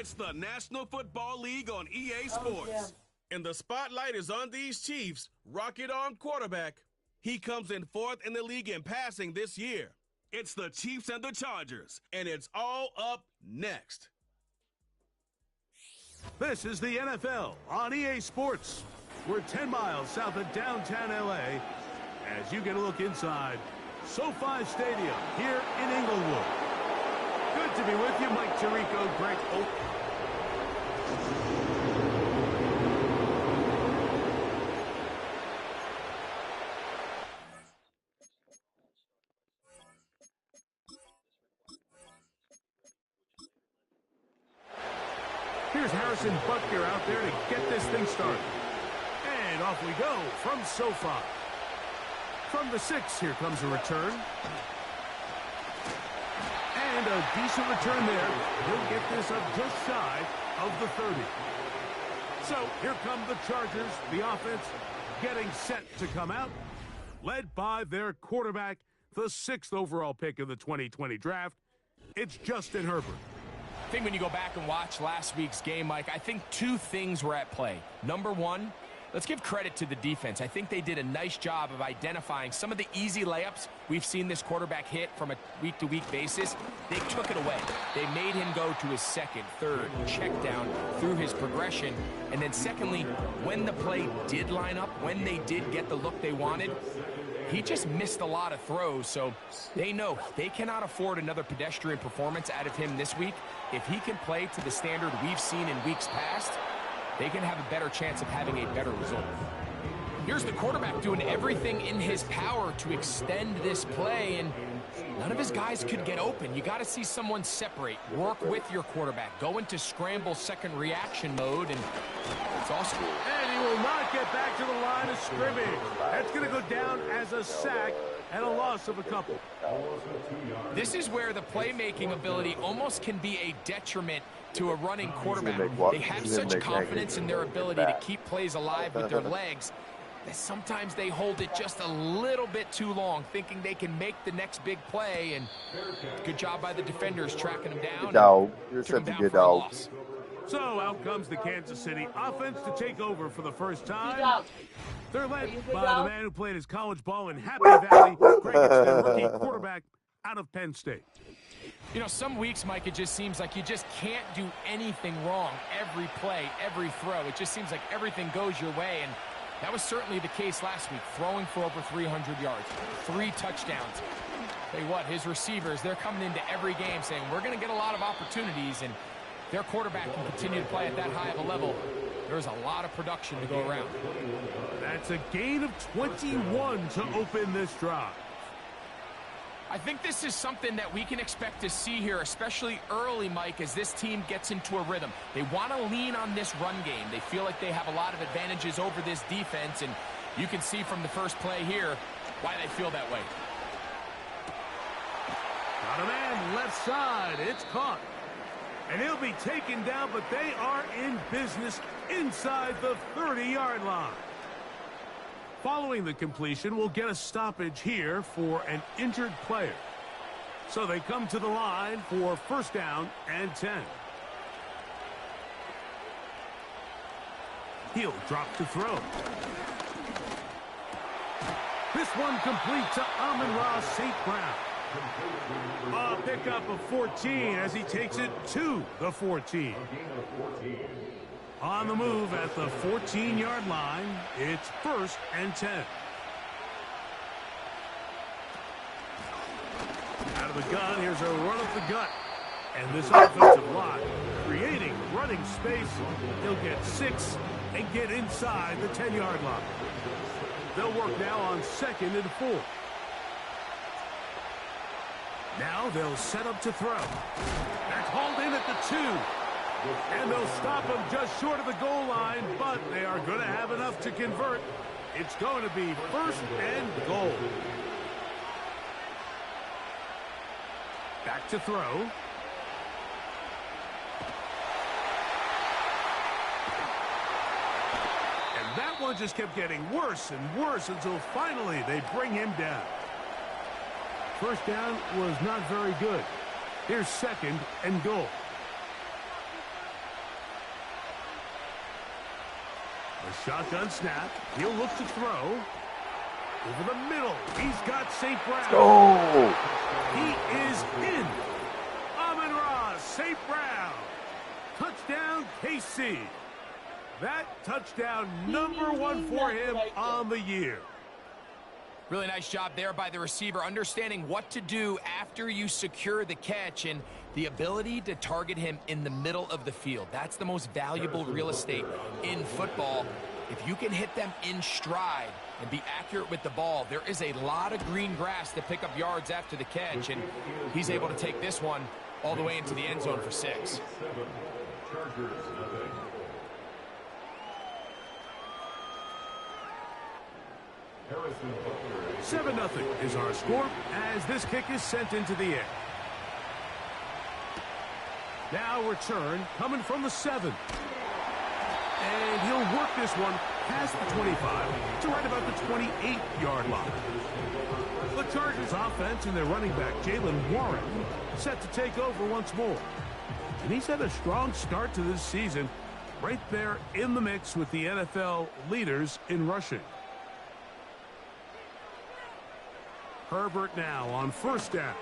It's the National Football League on EA Sports. And the spotlight is on these Chiefs. Rocket Arm quarterback. He comes in fourth in the league in passing this year. It's the Chiefs and the Chargers, and it's all up next. This is the NFL on EA Sports. We're 10 miles south of downtown LA as you get a look inside SoFi Stadium here in Inglewood. Good to be with you, Mike Tirico, Greg Oak. Here's Harrison Butker out there to get this thing started. And off we go from SoFi. From the 6, here comes a return. And a decent return there. He'll get this up just shy of the 30. So here come the Chargers, the offense getting set to come out, led by their quarterback, the 6th overall pick of the 2020 draft. It's Justin Herbert. I think when you go back and watch last week's game, Mike, I think two things were at play. Number one, let's give credit to the defense. I think they did a nice job of identifying some of the easy layups we've seen this quarterback hit from a week-to-week basis. They took it away. They made him go to his second, third, check down through his progression. And then secondly, when the play did line up, when they did get the look they wanted, he just missed a lot of throws, so they know they cannot afford another pedestrian performance out of him this week. If he can play to the standard we've seen in weeks past, they can have a better chance of having a better result. Here's the quarterback doing everything in his power to extend this play, and none of his guys could get open. You got to see someone separate, work with your quarterback, go into scramble second reaction mode, and it's all school. And he will not get back to the line of scrimmage. That's going to go down as a sack and a loss of a couple. This is where the playmaking ability almost can be a detriment to a running quarterback. They have such confidence in their ability to keep plays alive with their legs that sometimes they hold it just a little bit too long, thinking they can make the next big play, and good job by the defenders tracking them down. Good dog. You're such a good dog. So out comes the Kansas City offense to take over for the first time. They're led by the man who played his college ball in Happy Valley, Greg, their rookie quarterback out of Penn State. You know, some weeks, Mike, it just seems like you just can't do anything wrong. Every play, every throw, it just seems like everything goes your way, and that was certainly the case last week, throwing for over 300 yards, 3 touchdowns. Tell you what, his receivers, they're coming into every game saying, we're going to get a lot of opportunities, and their quarterback can continue to play at that high of a level. There's a lot of production to go around. That's a gain of 21 to open this drive. I think this is something that we can expect to see here, especially early, Mike, as this team gets into a rhythm. They want to lean on this run game. They feel like they have a lot of advantages over this defense, and you can see from the first play here why they feel that way. Got a man left side. It's caught. And he'll be taken down, but they are in business inside the 30-yard line. Following the completion, we'll get a stoppage here for an injured player. So they come to the line for first down and 10. He'll drop to throw. This one complete to Amon-Ra St. Brown. A pickup of 14 as he takes it to the 14. On the move at the 14-yard line, it's first and 10. Out of the gun, here's a run up the gut. And this offensive line creating running space. He'll get 6 and get inside the 10-yard line. They'll work now on second and 4. Now they'll set up to throw. That's hauled in at the 2. And they'll stop him just short of the goal line, but they are going to have enough to convert. It's going to be first and goal. Back to throw. And that one just kept getting worse and worse until finally they bring him down. First down was not very good. Here's second and goal. A shotgun snap. He'll look to throw. Over the middle. He's got St. Brown. Oh! He is in. Amon-Ra St. Brown. Touchdown, KC. That touchdown #1 for him on the year. Really nice job there by the receiver, understanding what to do after you secure the catch and the ability to target him in the middle of the field. That's the most valuable real estate in football. If you can hit them in stride and be accurate with the ball, there is a lot of green grass to pick up yards after the catch, and he's able to take this one all the way into the end zone for 6. 7-0 is our score as this kick is sent into the air. Now return coming from the 7. And he'll work this one past the 25 to right about the 28-yard line. The Chargers offense and their running back, Jaylen Warren, set to take over once more. And he's had a strong start to this season, right there in the mix with the NFL leaders in rushing. Herbert now on first down.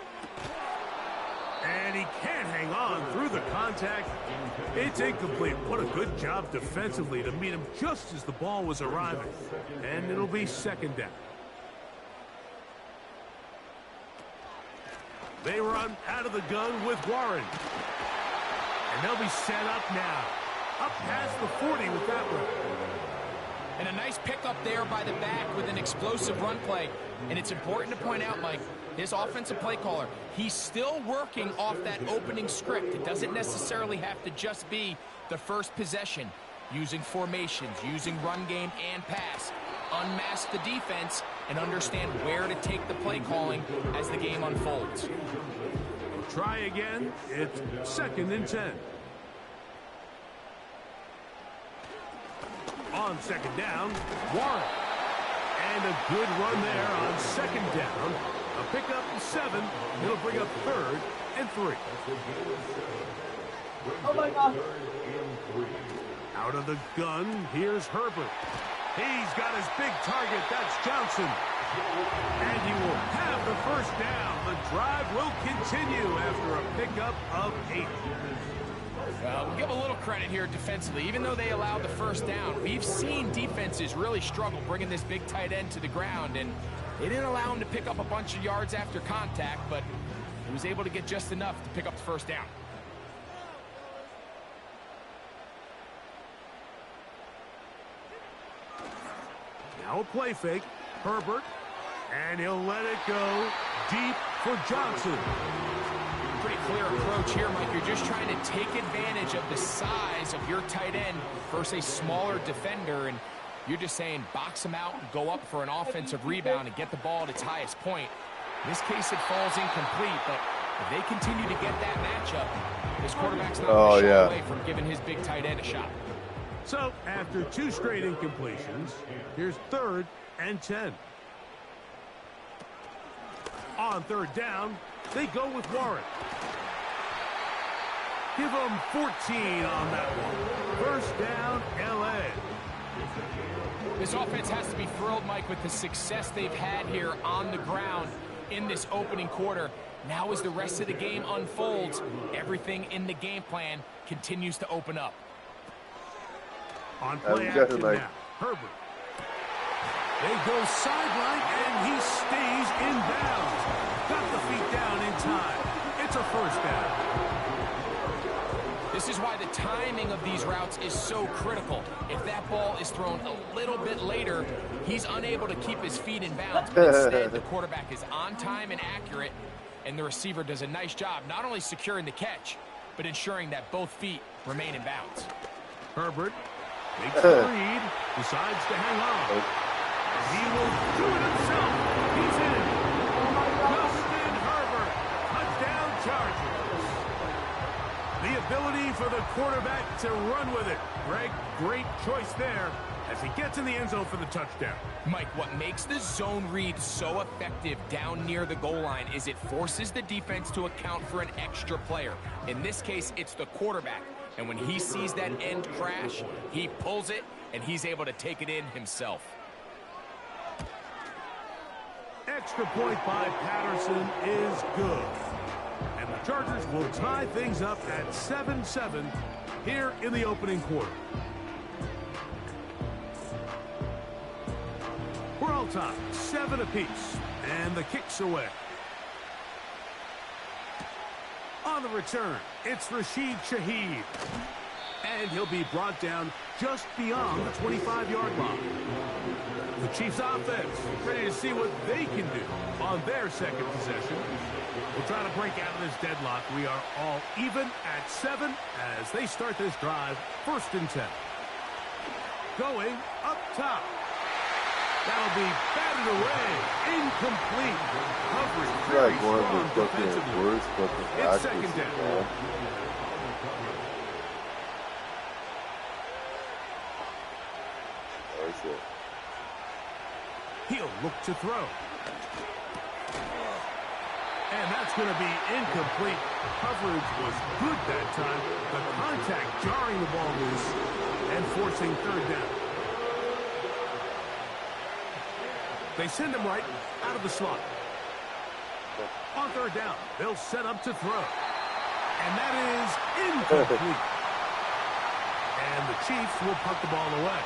And he can't hang on through the contact. It's incomplete. What a good job defensively to meet him just as the ball was arriving. And it'll be second down. They run out of the gun with Warren. And they'll be set up now. Up past the 40 with that one. And a nice pickup there by the back with an explosive run play. And it's important to point out, Mike, his offensive play caller, he's still working off that opening script. It doesn't necessarily have to just be the first possession. Using formations, using run game and pass. Unmask the defense and understand where to take the play calling as the game unfolds. Try again. It's 2nd and 10. On second down, Warren. And a good run there on second down. A pickup of 7. It'll bring up 3rd and 3. Oh my God. Out of the gun, here's Herbert. He's got his big target. That's Johnson. And he will have the first down. The drive will continue after a pickup of 8. We'll give a little credit here defensively. Even though they allowed the first down, we've seen defenses really struggle bringing this big tight end to the ground, and they didn't allow him to pick up a bunch of yards after contact, but he was able to get just enough to pick up the first down. Now a play fake. Herbert, and he'll let it go deep for Johnson. Pretty clear approach here, Mike. You're just trying to take advantage of the size of your tight end versus a smaller defender, and you're just saying box him out and go up for an offensive rebound and get the ball at its highest point. In this case, it falls incomplete, but if they continue to get that matchup, this quarterback's not going to shy away from giving his big tight end a shot. So, after 2 straight incompletions, here's 3rd and 10. On 3rd down, they go with Warren. Give them 14 on that one. First down, L.A. This offense has to be thrilled, Mike, with the success they've had here on the ground in this opening quarter. Now as the rest of the game unfolds, everything in the game plan continues to open up. On play action now, Herbert. They go sideline, and he stays in bounds. Got the feet down in time. It's a first down. This is why the timing of these routes is so critical. If that ball is thrown a little bit later, he's unable to keep his feet in bounds. But instead, the quarterback is on time and accurate, and the receiver does a nice job not only securing the catch, but ensuring that both feet remain in bounds. Herbert makes the read, decides to hang on. He will do it himself. He's in. Justin Herbert, touchdown Chargers. The ability for the quarterback to run with it. Greg, great choice there as he gets in the end zone for the touchdown. Mike, what makes the zone read so effective down near the goal line is it forces the defense to account for an extra player. In this case, it's the quarterback. And when he sees that end crash, he pulls it, and he's able to take it in himself. Extra point by Patterson is good. And the Chargers will tie things up at 7-7 here in the opening quarter. We're all tied, 7 apiece, and the kick's away. On the return, it's Rashid Shaheed. And he'll be brought down just beyond the 25-yard line. The Chiefs offense ready to see what they can do on their second possession. We'll try to break out of this deadlock. We are all even at 7 as they start this drive, 1st and 10. Going up top. That'll be batted away. Incomplete. Coverage very strong defensively. It's 2nd down. He'll look to throw. And that's going to be incomplete. Coverage was good that time. The contact jarring the ball loose and forcing 3rd down. They send him right out of the slot. On 3rd down, they'll set up to throw. And that is incomplete. And the Chiefs will punt the ball away.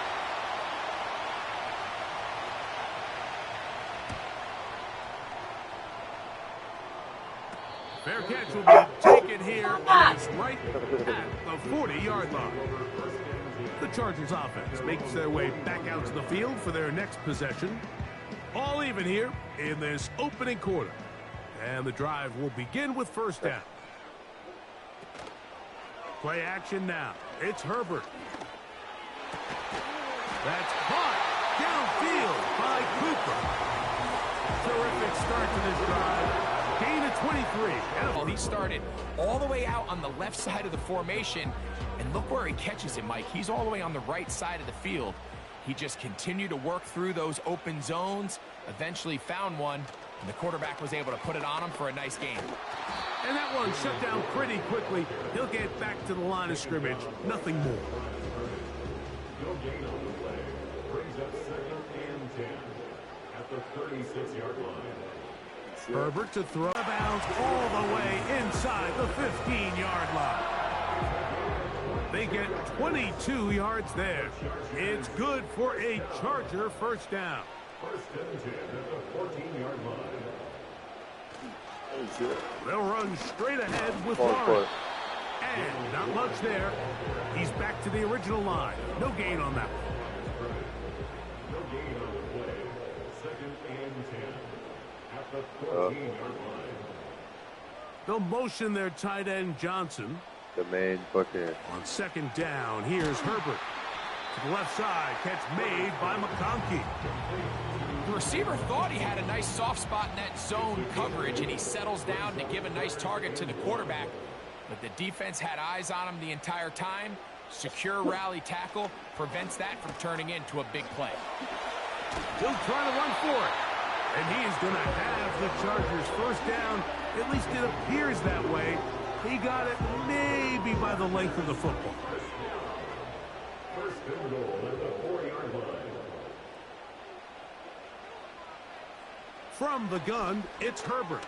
Fair catch will be taken here, and it's right at the 40-yard line. The Chargers offense makes their way back out to the field for their next possession. All even here in this opening quarter. And the drive will begin with 1st down. Play action now. It's Herbert. That's caught downfield by Cooper. Terrific start to this drive. Gain of 23. He started all the way out on the left side of the formation, and look where he catches it, Mike. He's all the way on the right side of the field. He just continued to work through those open zones, eventually found one, and the quarterback was able to put it on him for a nice gain. And that one shut down pretty quickly. He'll get back to the line of scrimmage. Nothing more. No gain on the play. Brings up 2nd and 10 at the 36-yard line. Herbert to throw bounds all the way inside the 15-yard line. They get 22 yards there. It's good for a Charger 1st down. 1st and 10 at the 14-yard line. They'll run straight ahead with Warren. And not much there. He's back to the original line. No gain on that one. No gain on the play. 2nd and 10 at the 14-yard line. They'll motion their tight end Johnson. The main fucking. On 2nd down, here's Herbert. To the left side, catch made by McConkey. The receiver thought he had a nice soft spot in that zone coverage, and he settles down to give a nice target to the quarterback. But the defense had eyes on him the entire time. Secure rally tackle prevents that from turning into a big play. He'll try to run for it. And he is going to have the Chargers 1st down. At least it appears that way. He got it maybe by the length of the football. 1st and goal at the 4-yard line. From the gun, it's Herbert.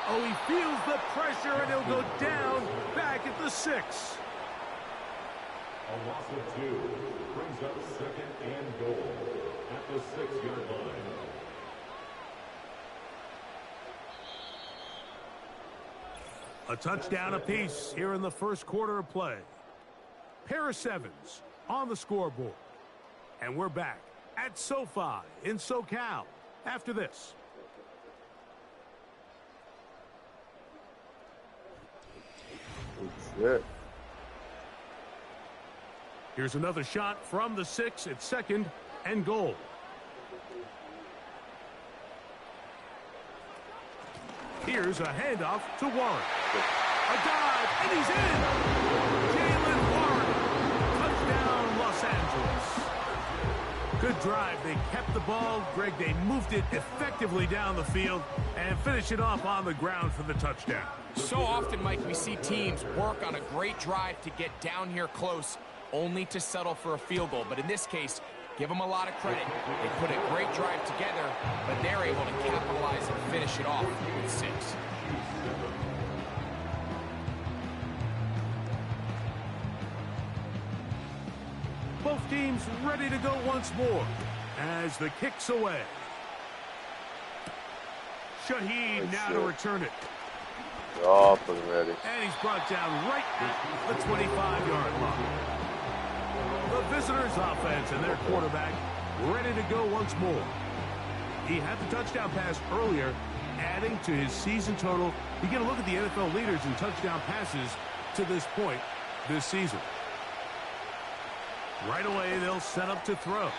Oh, he feels the pressure, and he'll go down back at the 6. A loss of 2 brings up 2nd and goal at the 6-yard line. A touchdown apiece here in the 1st quarter of play. Pair of 7s on the scoreboard. And we're back at SoFi in SoCal after this. That's it. Here's another shot from the 6 at 2nd and goal. Here's a handoff to Warren. A dive, and he's in! Jaylen Warren. Touchdown, Los Angeles. Good drive. They kept the ball. Greg, they moved it effectively down the field and finish it off on the ground for the touchdown. So often, Mike, we see teams work on a great drive to get down here close, only to settle for a field goal. But in this case, give them a lot of credit. They put a great drive together, but they're able to capitalize and finish it off with 6. Both teams ready to go once more as the kick's away. Shaheed now to return it. Off and ready. And he's brought down right at the 25-yard line. The visitors' offense and their quarterback ready to go once more. He had the touchdown pass earlier, adding to his season total. You get a look at the NFL leaders in touchdown passes to this point this season. Right away, they'll set up to throw.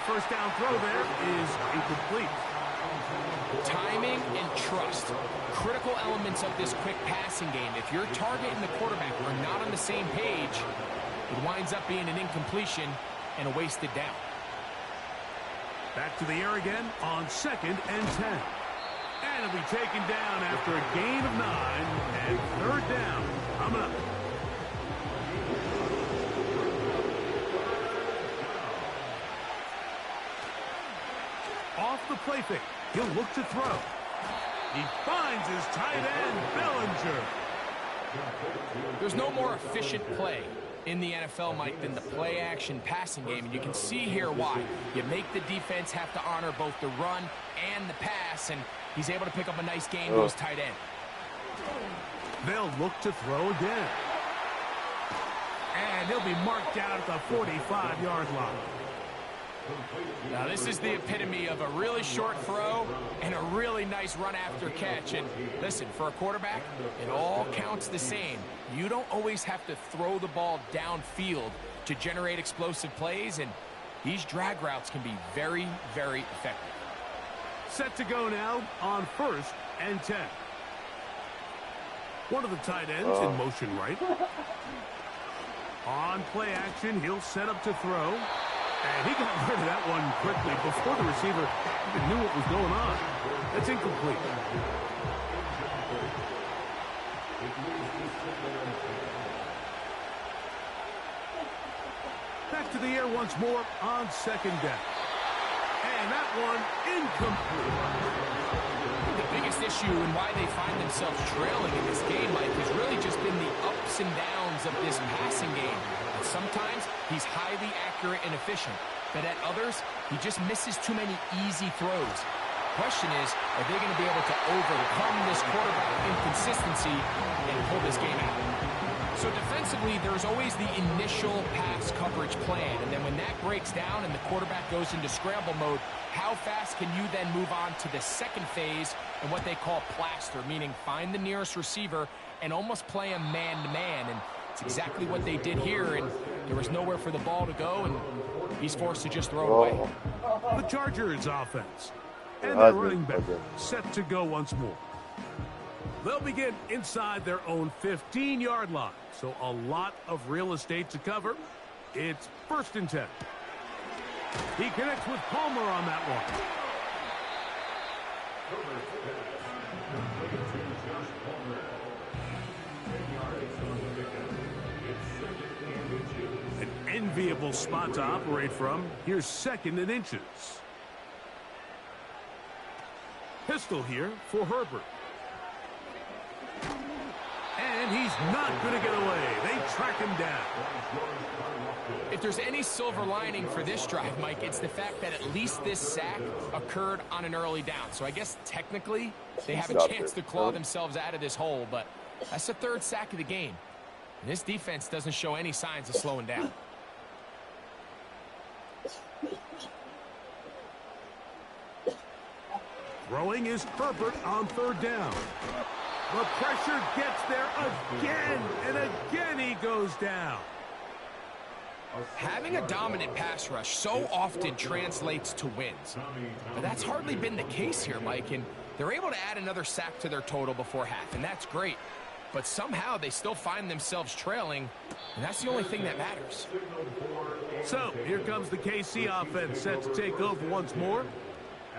First down throw there is incomplete. Timing and trust, critical elements of this quick passing game. If your target and the quarterback are not on the same page, it winds up being an incompletion and a wasted down. Back to the air again on 2nd and 10. And it'll be taken down after a gain of 9 and 3rd down. Coming up. Off the play fake. He'll look to throw. He finds his tight end, Bellinger. There's no more efficient play in the NFL, Mike, than the play-action passing game. And you can see here why. You make the defense have to honor both the run and the pass, and he's able to pick up a nice gain to his tight end. They'll look to throw again. And he'll be marked down at the 45-yard line. Now, this is the epitome of a really short throw and a really nice run after catch. And listen, for a quarterback, it all counts the same. You don't always have to throw the ball downfield to generate explosive plays, and these drag routes can be very, very effective. Set to go now on 1st and 10. One of the tight ends in motion right. On play action, he'll set up to throw. And he got rid of that one quickly before the receiver even knew what was going on. That's incomplete. Back to the air once more on 2nd down. And that one incomplete. The biggest issue and why they find themselves trailing in this game, Mike, has really just been the ups and downs of this passing game. And sometimes he's highly accurate and efficient, but at others, he just misses too many easy throws. Question is, are they going to be able to overcome this quarterback inconsistency and pull this game out? So defensively, there's always the initial pass coverage plan, and then when that breaks down and the quarterback goes into scramble mode, how fast can you then move on to the second phase and what they call plaster, meaning find the nearest receiver and almost play him man-to-man, and it's exactly what they did here, and there was nowhere for the ball to go, and he's forced to just throw it away. The Chargers offense and their running back set to go once more. They'll begin inside their own 15-yard line, so a lot of real estate to cover. It's 1st and 10. He connects with Palmer on that one. An enviable spot to operate from. Here's 2nd and inches. Pistol here for Herbert. And he's not going to get away. They track him down. If there's any silver lining for this drive, Mike, it's the fact that at least this sack occurred on an early down. So I guess technically they have a chance to claw themselves out of this hole, but that's the 3rd sack of the game. And this defense doesn't show any signs of slowing down. Throwing is Herbert on 3rd down. The pressure gets there again, and again he goes down. Having a dominant pass rush so often translates to wins. But that's hardly been the case here, Mike, and they're able to add another sack to their total before half, and that's great. But somehow they still find themselves trailing, and that's the only thing that matters. So, here comes the KC offense set to take over once more.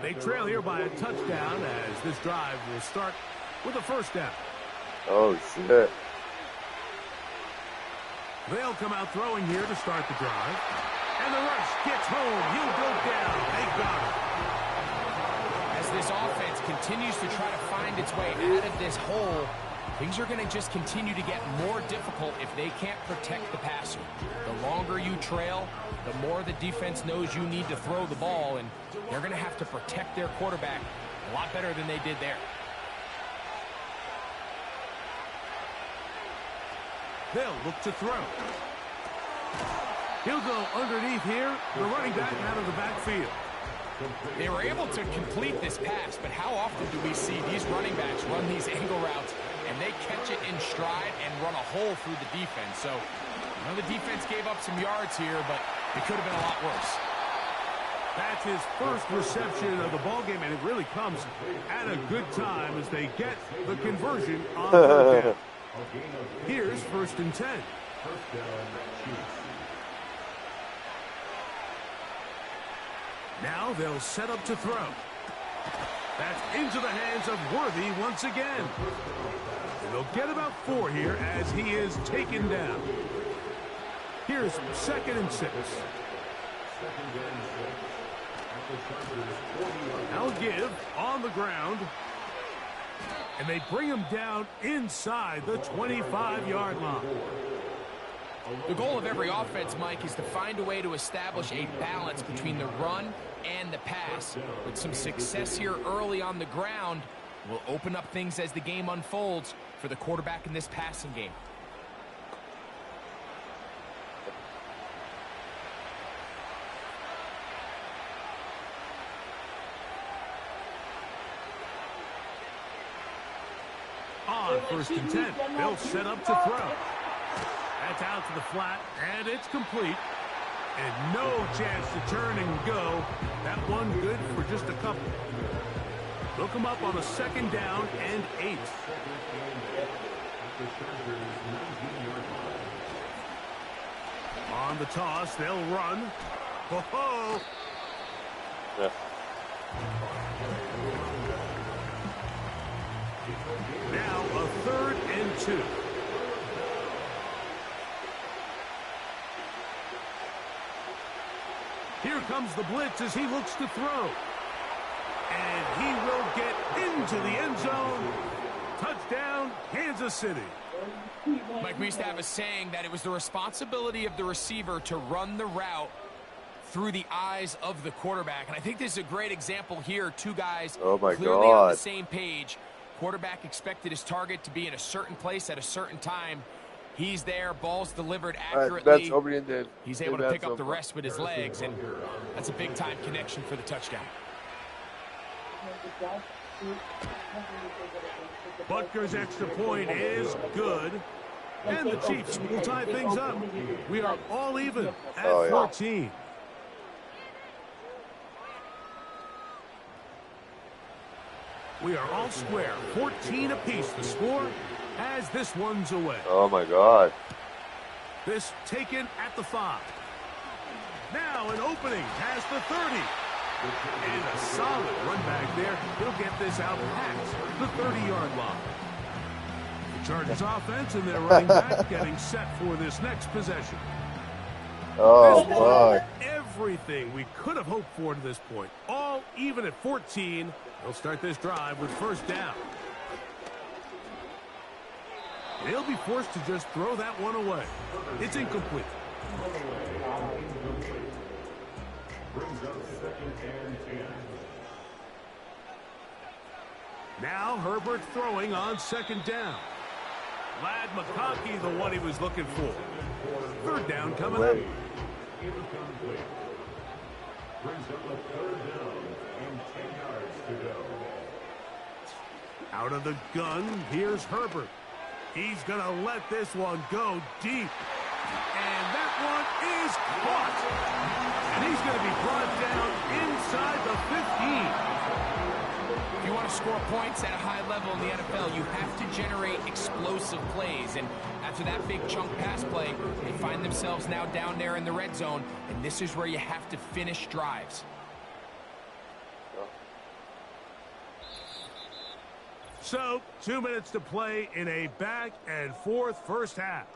They trail here by a touchdown as this drive will start with a first down. Oh, shit. They'll come out throwing here to start the drive. And the rush gets home. He'll go down. They got it. As this offense continues to try to find its way out of this hole, things are going to just continue to get more difficult if they can't protect the passer. The longer you trail, the more the defense knows you need to throw the ball, and they're going to have to protect their quarterback a lot better than they did there. They'll look to throw. He'll go underneath here, the running back out of the backfield. They were able to complete this pass, but how often do we see these running backs run these angle routes and they catch it in stride and run a hole through the defense? So, I know the defense gave up some yards here, but it could have been a lot worse. That's his first reception of the ballgame, and it really comes at a good time as they get the conversion on third down. Here's 1st and 10. Now they'll set up to throw. That's into the hands of Worthy once again. And they'll get about 4 here as he is taken down. Here's 2nd and 6. Now give on the ground. And they bring him down inside the 25-yard line. The goal of every offense, Mike, is to find a way to establish a balance between the run and the pass. With some success here early on the ground, will open up things as the game unfolds for the quarterback in this passing game. On 1st and 10, they'll set up to throw. That's out to the flat, and it's complete. And no chance to turn and go. That one good for just a couple. Look him up on a 2nd down and 8. On the toss, they'll run. Ho-ho! Yeah. Now a 3rd and 2. Here comes the blitz as he looks to throw. And he will get into the end zone. Touchdown, Kansas City. Mike, we used to have a saying that it was the responsibility of the receiver to run the route through the eyes of the quarterback. And I think this is a great example here. 2 guys clearly on the same page. Quarterback expected his target to be in a certain place at a certain time. He's there, ball's delivered accurately. He's able to pick up the rest with his legs, and that's a big-time connection for the touchdown. Butker's extra point is good, and the Chiefs will tie things up. We are all even at 14. We are all square, 14 apiece. The score as this one's away. Oh, my God. This taken at the 5. Now an opening past the 30. And a solid run back there. He'll get this out past the 30-yard line. The Chargers offense and their running back getting set for this next possession. Oh, boy. Everything we could have hoped for to this point. All even at 14. They'll start this drive with 1st down. They'll be forced to just throw that one away. It's incomplete. Brings up 2nd and 10. Now Herbert throwing on 2nd down. Ladd McConkey, the one he was looking for. 3rd down coming up. Incomplete. Brings up a 3rd down and 10 yards to go. Out of the gun, here's Herbert. He's going to let this one go deep. And that one is caught. And he's going to be brought down inside the 15. If you want to score points at a high level in the NFL, you have to generate explosive plays. And after that big chunk pass play, they find themselves now down there in the red zone. And this is where you have to finish drives. So, 2 minutes to play in a back-and-forth first half.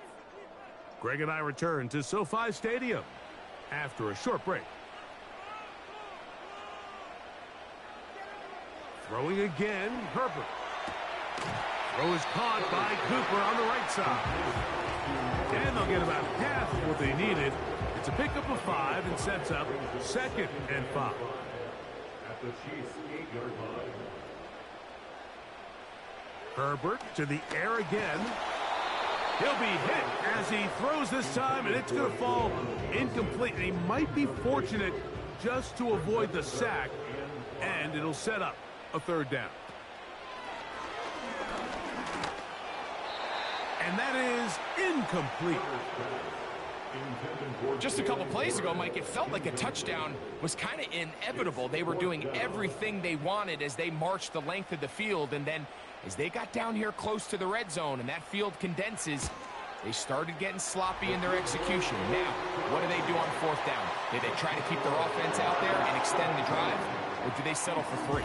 Greg and I return to SoFi Stadium after a short break. Throwing again, Herbert. Throw is caught by Cooper on the right side. And they'll get about half of what they needed. It's a pickup of 5 and sets up 2nd and 5. At the Chiefs' 8-yard line. Herbert to the air again. He'll be hit as he throws this time, and it's going to fall incomplete. And he might be fortunate just to avoid the sack, and it'll set up a 3rd down. And that is incomplete. Just a couple plays ago, Mike, it felt like a touchdown was kind of inevitable. They were doing everything they wanted as they marched the length of the field, and then as they got down here close to the red zone and that field condenses, they started getting sloppy in their execution. Now, what do they do on 4th down? Did they try to keep their offense out there and extend the drive, or do they settle for 3?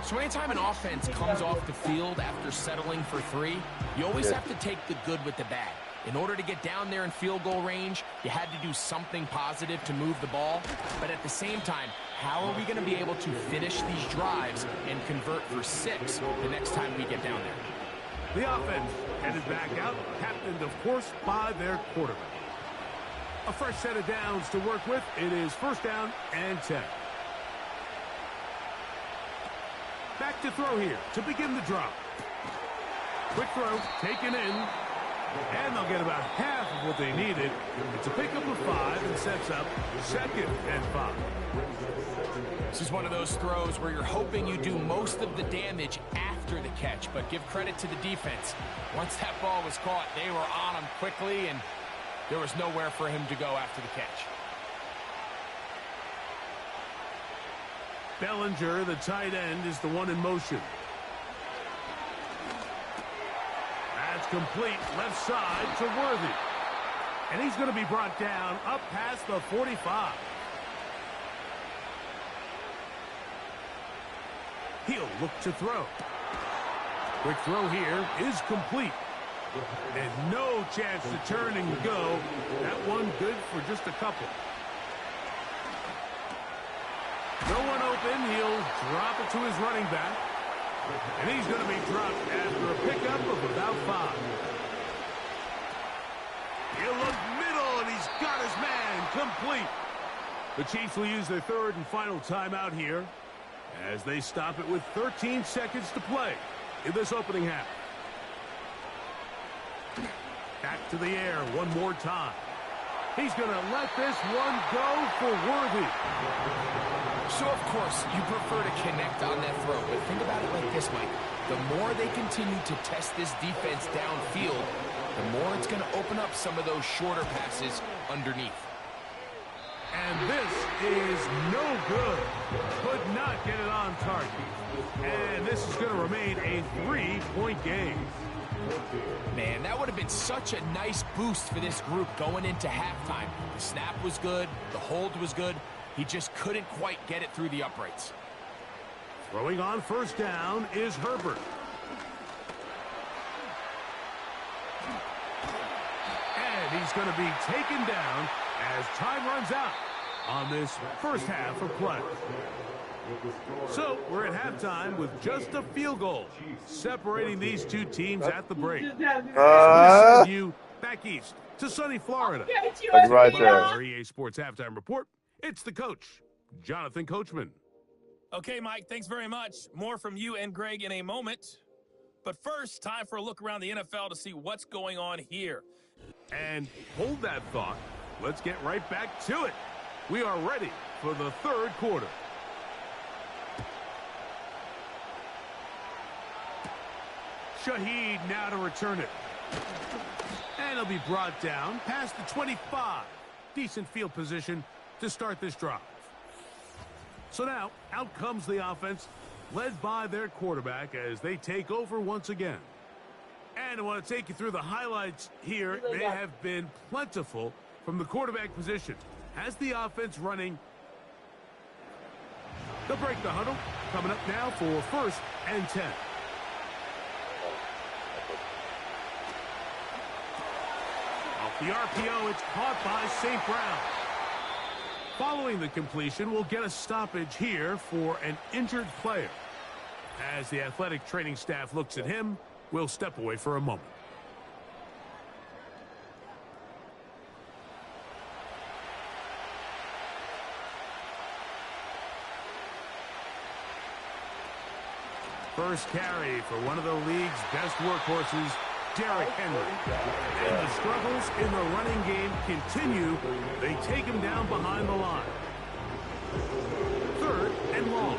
So anytime an offense comes off the field after settling for 3, you always have to take the good with the bad. In order to get down there in field goal range, you had to do something positive to move the ball. But at the same time, how are we going to be able to finish these drives and convert for 6 the next time we get down there? The offense headed back out, captained, of course, by their quarterback. A fresh set of downs to work with. It is 1st down and 10. Back to throw here to begin the drop. Quick throw, taken in. And they'll get about half of what they needed. It's a pickup of 5 and sets up 2nd and 5. This is one of those throws where you're hoping you do most of the damage after the catch, but give credit to the defense. Once that ball was caught, they were on him quickly, and there was nowhere for him to go after the catch. Bellinger, the tight end, is the one in motion. That's complete, left side to Worthy. And he's going to be brought down up past the 45. He'll look to throw. Quick throw here is complete. And no chance to turn and go. That one good for just a couple. No one open. He'll drop it to his running back. And he's going to be dropped after a pickup of about 5. He'll look middle, and he's got his man complete. The Chiefs will use their 3rd and final timeout here as they stop it with 13 seconds to play in this opening half. Back to the air one more time. He's going to let this one go for Worthy. So, of course, you prefer to connect on that throw, but think about it like this, Mike. The more they continue to test this defense downfield, the more it's going to open up some of those shorter passes underneath. And this is no good. Could not get it on target. And this is going to remain a 3-point game. Man, that would have been such a nice boost for this group going into halftime. The snap was good. The hold was good. He just couldn't quite get it through the uprights. Throwing on 1st down is Herbert. And he's going to be taken down as time runs out on this first half of play. So we're at halftime with just a field goal separating these two teams at the break. Send you back east to sunny Florida. Right there. Our EA Sports Halftime Report. It's the coach, Jonathan Coachman. Okay, Mike, thanks very much. More from you and Greg in a moment. But first, time for a look around the NFL to see what's going on here. And hold that thought. Let's get right back to it. We are ready for the 3rd quarter. Shaheed now to return it. And he'll be brought down past the 25. Decent field position to start this drive. So now, out comes the offense led by their quarterback as they take over once again. And I want to take you through the highlights here. They have been plentiful from the quarterback position. Has the offense running. They'll break the huddle. Coming up now for 1st and 10. Off the RPO, it's caught by St. Brown. Following the completion, we'll get a stoppage here for an injured player. As the athletic training staff looks at him, we'll step away for a moment. First carry for one of the league's best workhorses, Derrick Henry. And the struggles in the running game continue. They take him down behind the line. 3rd and long.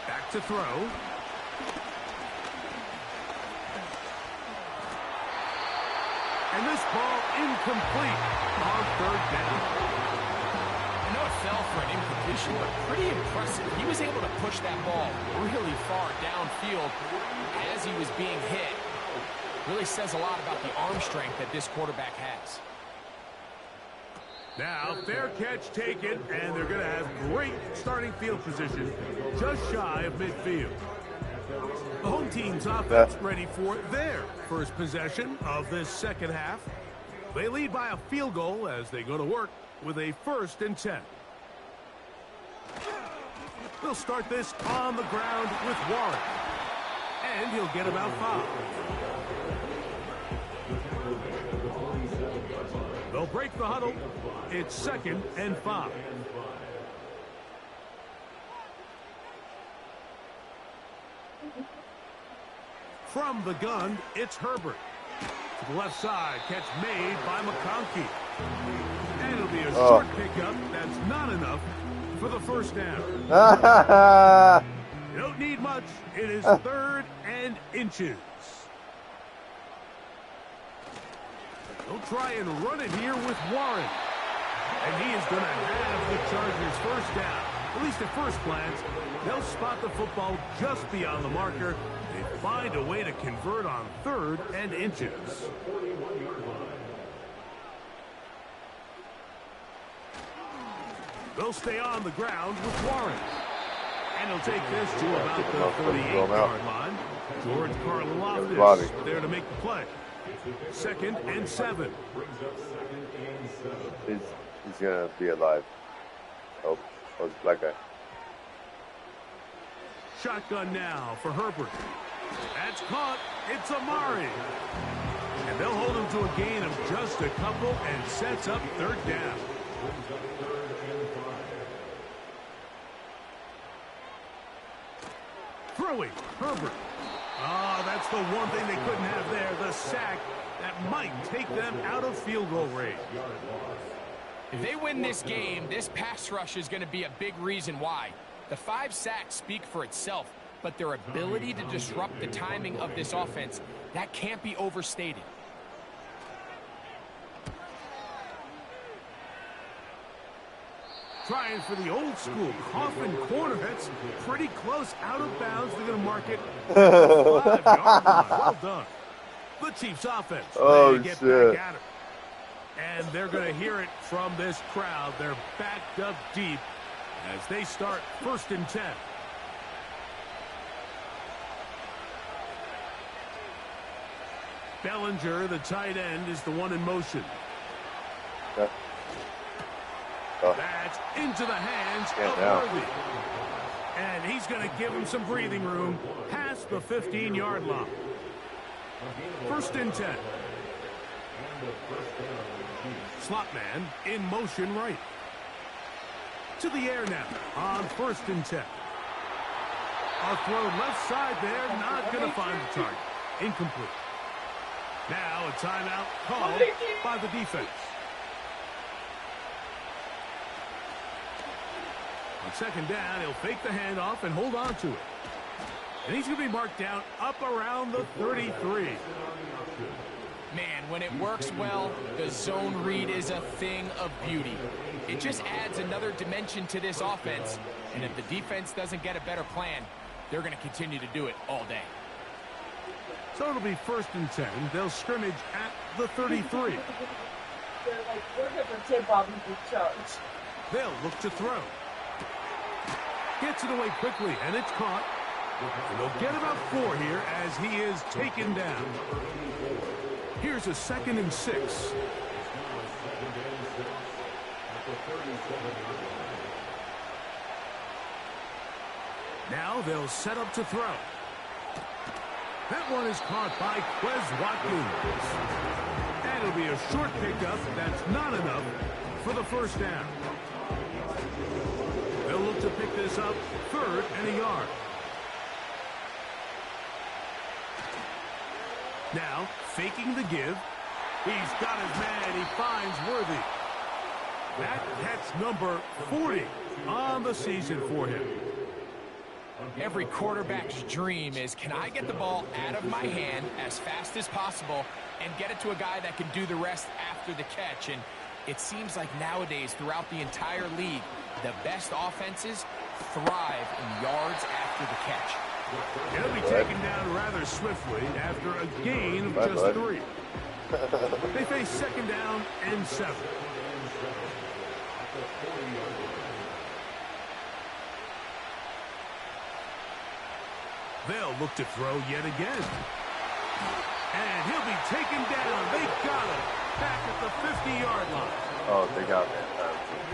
Back to throw. And this ball incomplete on 3rd down. I know it fell for an incompletion, but pretty impressive. He was able to push that ball really far downfield as he was being hit. Really says a lot about the arm strength that this quarterback has. Now, fair catch taken, and they're going to have great starting field position just shy of midfield. The home team's offense ready for their first possession of this second half. They lead by a field goal as they go to work with a 1st and 10. They'll start this on the ground with Warren. And he'll get about 5. They'll break the huddle. It's 2nd and 5. From the gun, it's Herbert. To the left side, catch made by McConkey. And it'll be a short pickup. That's not enough for the 1st down. You don't need much. It is 3rd and inches. They'll try and run it here with Warren. And he is going to have the Chargers 1st down. At least at first glance, they'll spot the football just beyond the marker. They find a way to convert on 3rd and inches. They'll stay on the ground with Warren. And he'll take this to about the 38-yard line. George Karlaftis there to make the play. 2nd and 7. He's going to be alive. Oh, it's black guy. Shotgun now for Herbert. That's caught. It's Amari. And they'll hold him to a gain of just a couple and sets up 3rd down. Throwing, Herbert. Oh, that's the one thing they couldn't have there, the sack that might take them out of field goal range. If they win this game, this pass rush is going to be a big reason why. The 5 sacks speak for itself, but their ability to disrupt the timing of this offense, that can't be overstated. Trying for the old school coffin corner. That's pretty close out of bounds. They're going to mark it 5-yard line. Well done. The Chiefs offense. Oh, get shit. back at it. And they're going to hear it from this crowd. They're backed up deep as they start 1st and 10. Bellinger, the tight end, is the one in motion. Yeah. That's into the hands of Worthy. And he's going to give him some breathing room past the 15-yard line. 1st and 10. Slot man in motion right. To the air now on 1st and 10. A throw left side there, not going to find the target. Incomplete. Now a timeout called by the defense. On 2nd down, he'll fake the handoff and hold on to it. And he's going to be marked down up around the 33. Man, when it works well, the zone read is a thing of beauty. It just adds another dimension to this offense, and if the defense doesn't get a better plan, they're going to continue to do it all day. So it'll be 1st and 10. They'll scrimmage at the 33. They're like, we're going to take Bobby the charge. They'll look to throw. Gets it away quickly, and it's caught. And they'll get about 4 here as he is taken down. Here's a 2nd and 6. Now they'll set up to throw. That one is caught by Quez Watkins. And it'll be a short pickup. That's not enough for the 1st down. They'll look to pick this up 3rd and a yard. Now, faking the give. He's got his man. He finds Worthy. That's number 40 on the season for him. Every quarterback's dream is, can I get the ball out of my hand as fast as possible and get it to a guy that can do the rest after the catch? And it seems like nowadays, throughout the entire league, the best offenses thrive in yards after the catch. He'll be taken down rather swiftly after a gain of just 3. They face 2nd down and 7. They'll look to throw yet again. And he'll be taken down. They got him back at the 50-yard line. Oh, they got me.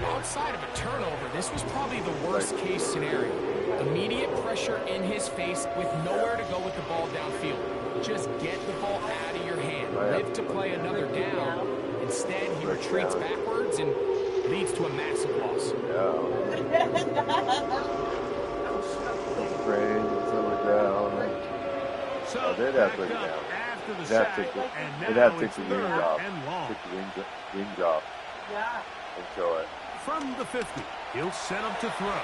Outside of a turnover, this was probably the worst-case scenario. Immediate pressure in his face with nowhere to go with the ball downfield. Just get the ball out of your hand. Live to play another down. Instead, he retreats backwards and leads to a massive loss. So they have to down. After the They'd sack, have to and take now the it's wings 3rd off. and long. Take the wings off Yeah. and show it. From the 50, he'll set up to throw.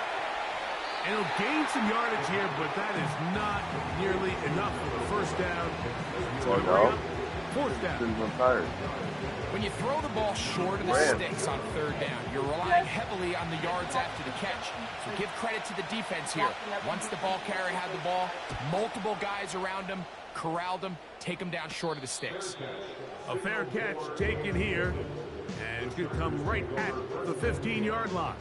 And he'll gain some yardage here, but that is not nearly enough for the 1st down. It's going to bring up 4th down. I'm tired. When you throw the ball short of the sticks on 3rd down, you're relying heavily on the yards after the catch. So give credit to the defense here. Once the ball carrier had the ball, multiple guys around him, corralled him, take him down short of the sticks. A fair catch taken here, and it's going to come right at the 15-yard line.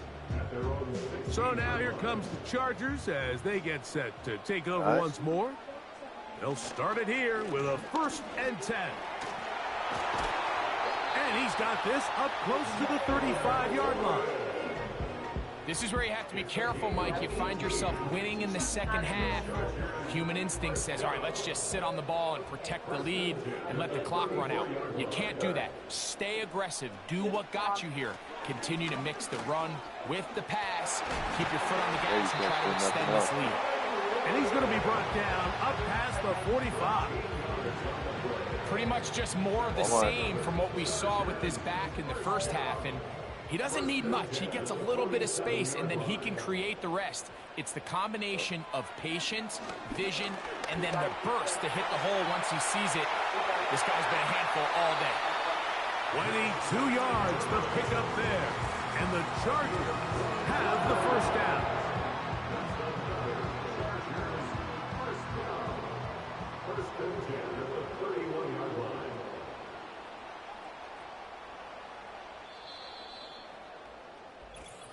So now here comes the Chargers as they get set to take over once more. They'll start it here with a 1st and 10. And he's got this up close to the 35-yard line. This is where you have to be careful, Mike. You find yourself winning in the 2nd half. Human instinct says, all right, let's just sit on the ball and protect the lead and let the clock run out. You can't do that. Stay aggressive. Do what got you here. Continue to mix the run with the pass. Keep your foot on the gas and try to extend this lead. And he's going to be brought down up past the 45. Pretty much just more of the same from what we saw with this back in the 1st half. And he doesn't need much. He gets a little bit of space, and then he can create the rest. It's the combination of patience, vision, and then the burst to hit the hole once he sees it. This guy's been a handful all day. 22 yards, the pickup there. And the Chargers have the 1st down.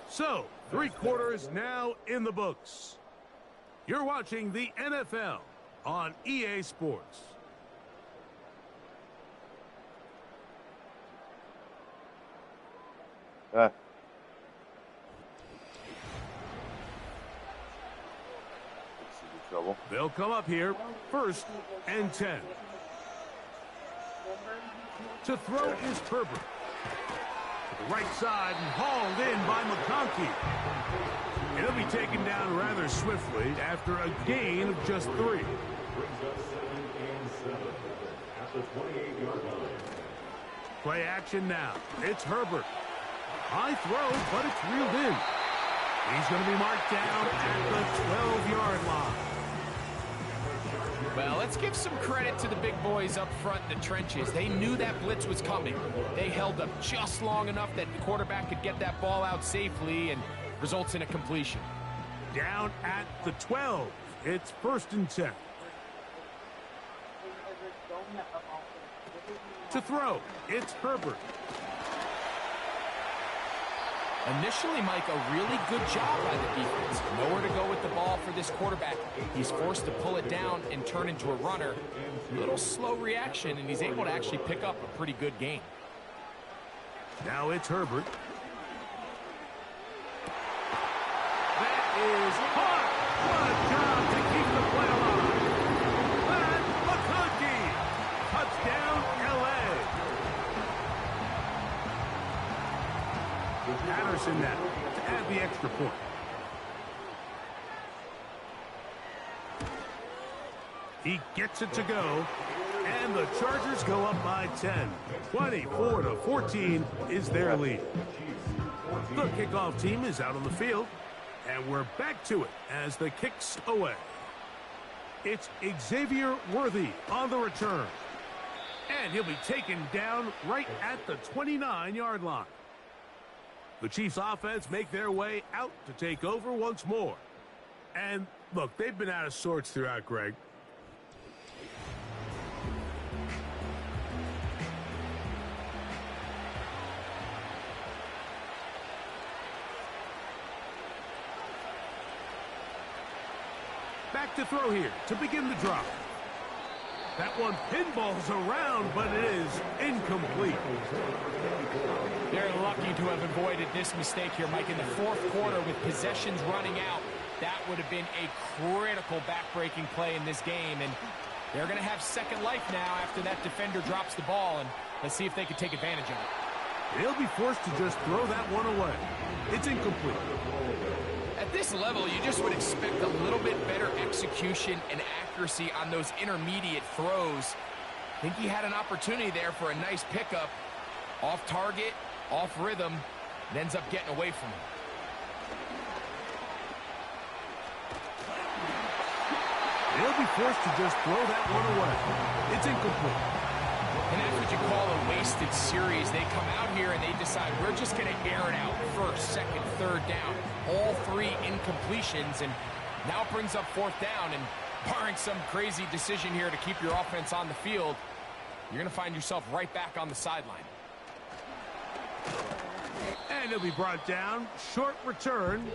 So, 3 quarters now in the books. You're watching the NFL on EA Sports. Trouble. They'll come up here, 1st and 10. To throw is Herbert. To the right side and hauled in by McConkey. He'll be taken down rather swiftly after a gain of just 3. Brings up 2nd and 7 at the 28-yard line. Play action now. It's Herbert. High throw, but it's reeled in. He's going to be marked down at the 12-yard line. Well, let's give some credit to the big boys up front in the trenches. They knew that blitz was coming. They held up just long enough that the quarterback could get that ball out safely and results in a completion. Down at the 12. It's 1st and 10. To throw, it's Herbert. Initially, Mike, a really good job by the defense. Nowhere to go with the ball for this quarterback. He's forced to pull it down and turn into a runner. A little slow reaction, and he's able to actually pick up a pretty good gain. Now it's Herbert. That is hard. What a job to keep the play alive. Matt McConkey. Touchdown, L.A. Patterson now to add the extra point. He gets it to go, and the Chargers go up by 10. 24-14 is their lead. The kickoff team is out on the field, and we're back to it as the kick's away. It's Xavier Worthy on the return, and he'll be taken down right at the 29-yard line. The Chiefs offense make their way out to take over once more. And look, they've been out of sorts throughout, Greg. Back to throw here to begin the drop. That one pinballs around, but it is incomplete. They're lucky to have avoided this mistake here, Mike. In the 4th quarter, with possessions running out, that would have been a critical back-breaking play in this game. And they're going to have second life now after that defender drops the ball. And let's see if they can take advantage of it. They'll be forced to just throw that one away. It's incomplete. At this level, you just would expect a little bit better execution and accuracy on those intermediate throws. I think he had an opportunity there for a nice pickup. Off target, off rhythm, and ends up getting away from him. They'll be forced to just throw that one away. It's incomplete. And that's what you call a wasted series. They come out here and they decide we're just going to air it out. 1st, 2nd, 3rd down. All 3 incompletions, and now it brings up 4th down. And barring some crazy decision here to keep your offense on the field, you're going to find yourself right back on the sideline. And he'll be brought down. Short return,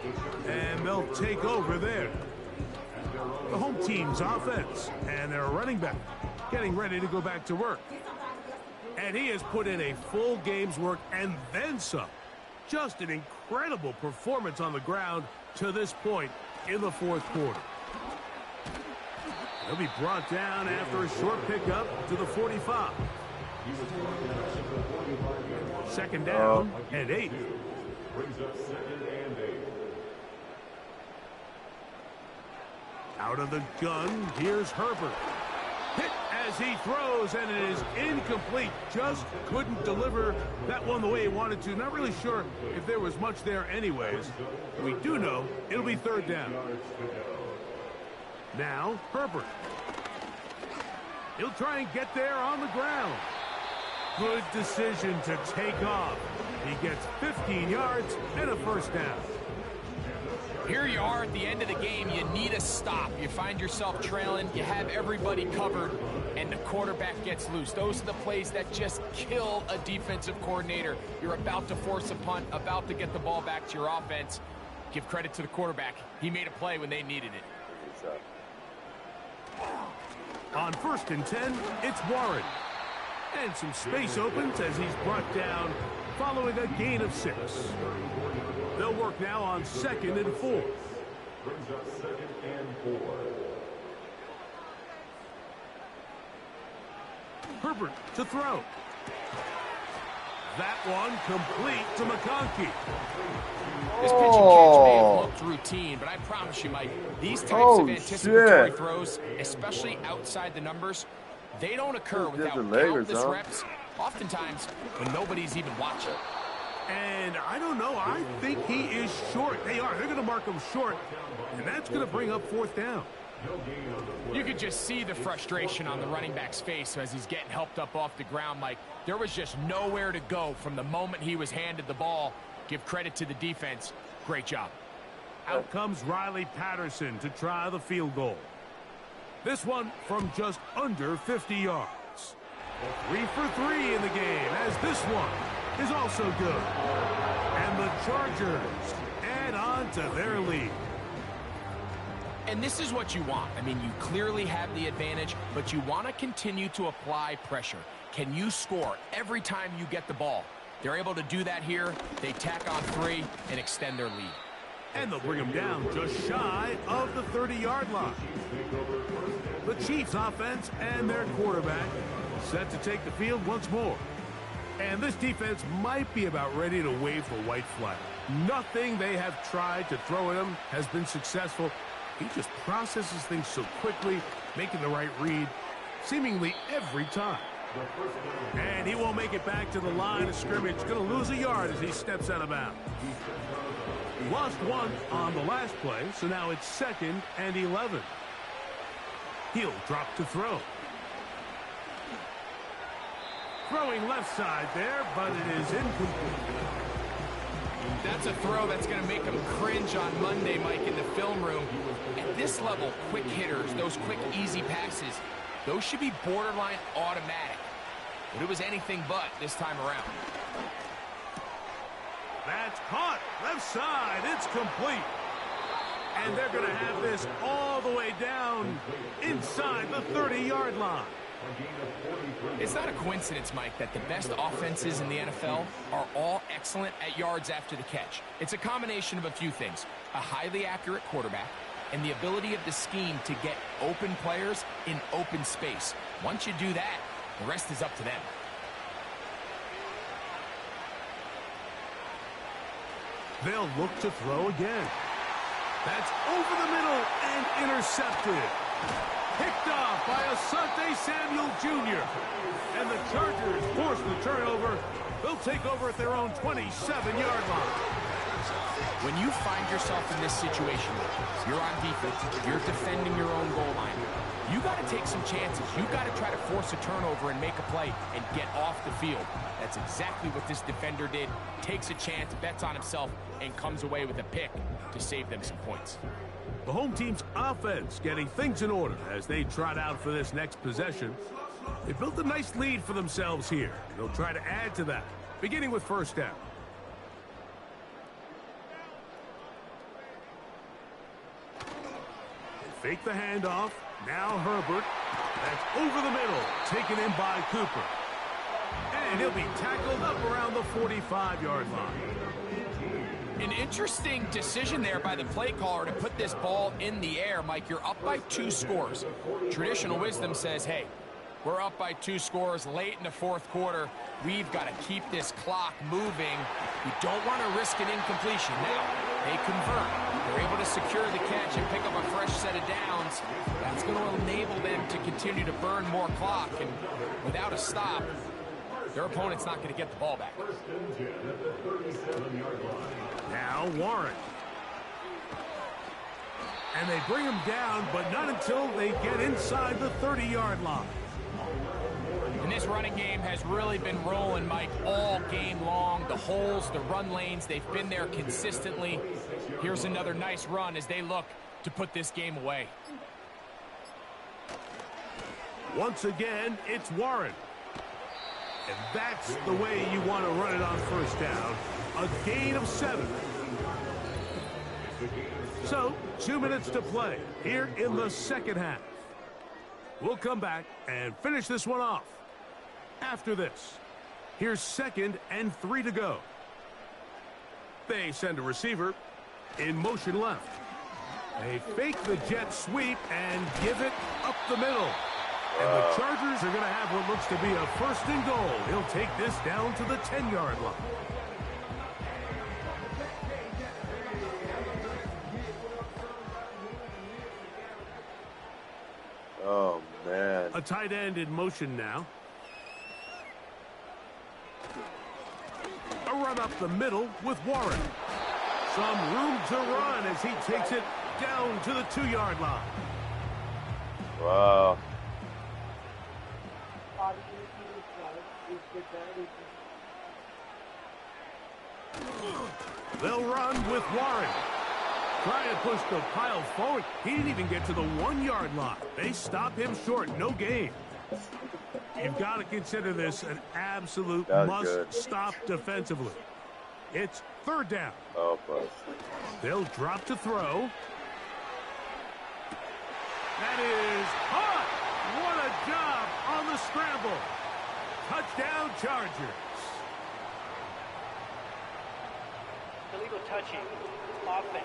and they'll take over there. The home team's offense and their running back getting ready to go back to work. And he has put in a full game's work and then some. Just an incredible performance on the ground to this point in the 4th quarter. He'll be brought down after a short pickup to the 45. 2nd down and 8. Brings up 2nd and 8. Out of the gun, here's Herbert. Hit as he throws, and it is incomplete. Just couldn't deliver that one the way he wanted to. Not really sure if there was much there anyways. We do know it'll be 3rd down. Now, Herbert. He'll try and get there on the ground. Good decision to take off. He gets 15 yards and a 1st down. Here you are at the end of the game. You need a stop. You find yourself trailing. You have everybody covered, and the quarterback gets loose. Those are the plays that just kill a defensive coordinator. You're about to force a punt, about to get the ball back to your offense. Give credit to the quarterback. He made a play when they needed it. On 1st and 10, it's Warren. And some space opens as he's brought down following a gain of 6. They'll work now on 2nd and 4. Brings up 2nd and 4. Herbert to throw. That one complete to McConkey. This pitching catch may have looked routine, but I promise you, Mike, these types of anticipatory throws, especially outside the numbers, they don't occur without countless reps, oftentimes when nobody's even watching. And I don't know, I think he is short. They're going to mark him short, and that's going to bring up 4th down. No gain on the play. You could just see the frustration on the running back's face as he's getting helped up off the ground, Mike. There was just nowhere to go from the moment he was handed the ball. Give credit to the defense. Great job. Out comes Riley Patterson to try the field goal. This one from just under 50 yards. 3 for 3 in the game, as this one is also good. And the Chargers add on to their lead. And this is what you want. I mean, you clearly have the advantage, but you want to continue to apply pressure. Can you score every time you get the ball? They're able to do that here. They tack on 3 and extend their lead. And they'll bring them down just shy of the 30-yard line. The Chiefs offense and their quarterback set to take the field once more. And this defense might be about ready to wave the white flag. Nothing they have tried to throw at him has been successful. He just processes things so quickly, making the right read, seemingly every time. And he won't make it back to the line of scrimmage. Going to lose a yard as he steps out of bounds. Lost 1 on the last play, so now it's 2nd and 11. He'll drop to throw. Throwing left side there, but it is incomplete. That's a throw that's going to make him cringe on Monday, Mike, in the film room. At this level, quick hitters, those quick, easy passes, those should be borderline automatic. But it was anything but this time around. That's caught. Left side. It's complete. And they're going to have this all the way down inside the 30-yard line. It's not a coincidence, Mike, that the best offenses in the NFL are all excellent at yards after the catch. It's a combination of a few things. A highly accurate quarterback and the ability of the scheme to get open players in open space. Once you do that, the rest is up to them. They'll look to throw again. That's over the middle and intercepted. Picked off by Asante Samuel Jr. And the Chargers force the turnover. They'll take over at their own 27-yard line. When you find yourself in this situation, you're on defense, you're defending your own goal line, you got to take some chances. You got to try to force a turnover and make a play and get off the field. That's exactly what this defender did. Takes a chance, bets on himself, and comes away with a pick to save them some points. The home team's offense getting things in order as they trot out for this next possession. They built a nice lead for themselves here. They'll try to add to that, beginning with first down. They fake the handoff. Now Herbert. That's over the middle. Taken in by Cooper. And he'll be tackled up around the 45-yard line. An interesting decision there by the play caller to put this ball in the air. Mike, you're up by 2 scores. Traditional wisdom says, hey, we're up by 2 scores late in the 4th quarter. We've got to keep this clock moving. We don't want to risk an incompletion. Now, they convert. They're able to secure the catch and pick up a fresh set of downs. That's going to enable them to continue to burn more clock. And without a stop, their opponent's not going to get the ball back. Now Warren. And they bring him down, but not until they get inside the 30-yard line. And this running game has really been rolling, Mike, all game long. The holes, the run lanes, they've been there consistently. Here's another nice run as they look to put this game away. Once again, it's Warren. And that's the way you want to run it on first down. A gain of 7. So, 2 minutes to play here in the second half. We'll come back and finish this one off. After this, here's 2nd and 3 to go. They send a receiver in motion left. They fake the jet sweep and give it up the middle. And the Chargers are going to have what looks to be a 1st and goal. He'll take this down to the 10-yard line. Oh, man. A tight end in motion now. A run up the middle with Warren. Some room to run as he takes it down to the 2-yard line. Wow. They'll run with Warren. Try and push the pile forward. He didn't even get to the 1-yard line. They stop him short. No gain. You've got to consider this an absolute must-stop defensively. It's 3rd down. Oh, boy. They'll drop to throw. That is hot. What a job on the scramble. Touchdown, Chargers. Illegal touching. Offense.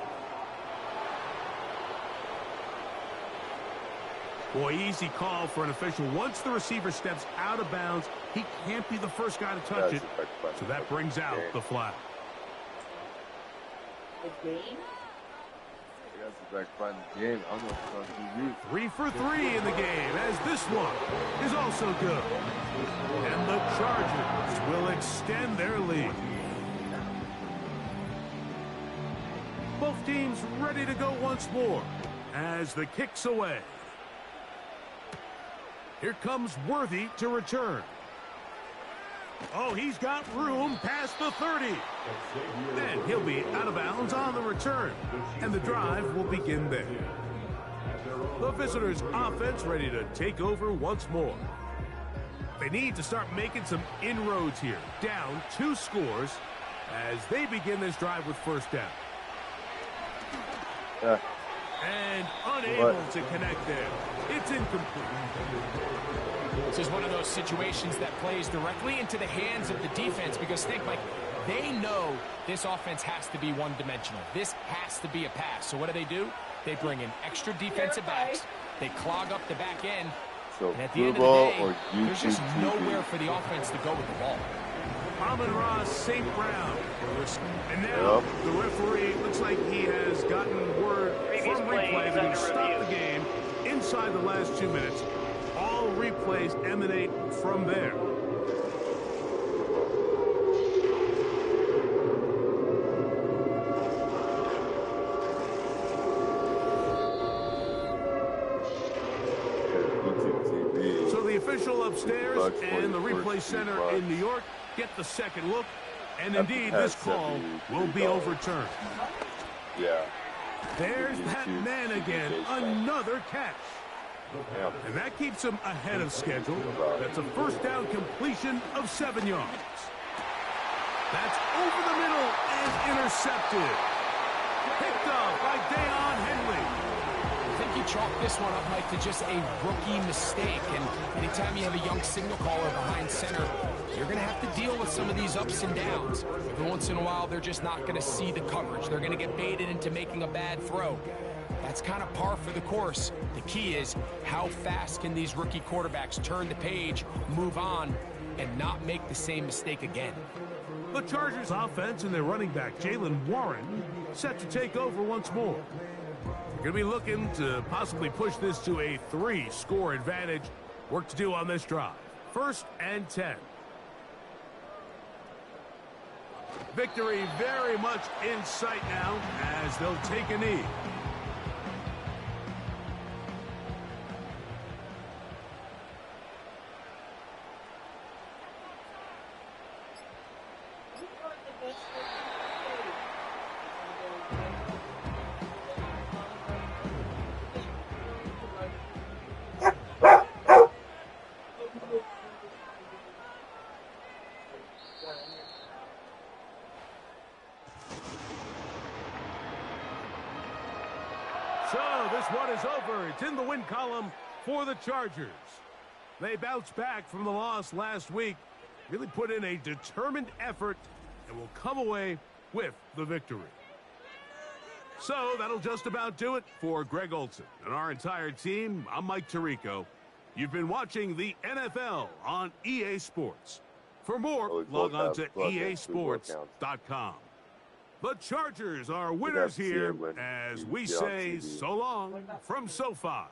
Boy, easy call for an official. Once the receiver steps out of bounds, he can't be the first guy to touch it. So that brings out the flag. The game? That's the back part of the game. I'm going to 3 for 3 in the game, as this one is also good. And the Chargers will extend their lead. Both teams ready to go once more as the kick's away. Here comes Worthy to return. Oh, he's got room past the 30. Then he'll be out of bounds on the return. And the drive will begin there. The visitors' offense ready to take over once more. They need to start making some inroads here. Down 2 scores as they begin this drive with 1st down. And unable to connect there. It's incomplete. This is one of those situations that plays directly into the hands of the defense because think, Mike, they know this offense has to be one-dimensional. This has to be a pass. So what do? They bring in extra defensive backs. They clog up the back end. So, and at the end of the day, there's just nowhere for the offense to go with the ball. Amon-Ra St. Brown. And now the referee looks like he has gotten word from replay that he stopped the game inside the last 2 minutes. All replays emanate from there. So the official upstairs and the replay center in New York get the second look, and indeed this call will be overturned. Yeah. There's that man again, another catch. And that keeps him ahead of schedule. That's a 1st down completion of 7 yards. That's over the middle and intercepted. Picked up by Deion Henley. I think you chalk this one up, Mike, to just a rookie mistake. And anytime you have a young signal caller behind center, you're going to have to deal with some of these ups and downs. Every once in a while, they're just not going to see the coverage. They're going to get baited into making a bad throw. That's kind of par for the course. The key is how fast can these rookie quarterbacks turn the page, move on, and not make the same mistake again. The Chargers offense and their running back, Jaylen Warren, set to take over once more. They're going to be looking to possibly push this to a 3-score advantage. Work to do on this drive. 1st and 10. Victory very much in sight now as they'll take a knee. So this one is over. It's in the win column for the Chargers. They bounced back from the loss last week, really put in a determined effort, and will come away with the victory. So that'll just about do it for Greg Olsen and our entire team. I'm Mike Tirico. You've been watching the NFL on EA Sports. For more, log on to easports.com. The Chargers are winners here as we say so long from SoFi.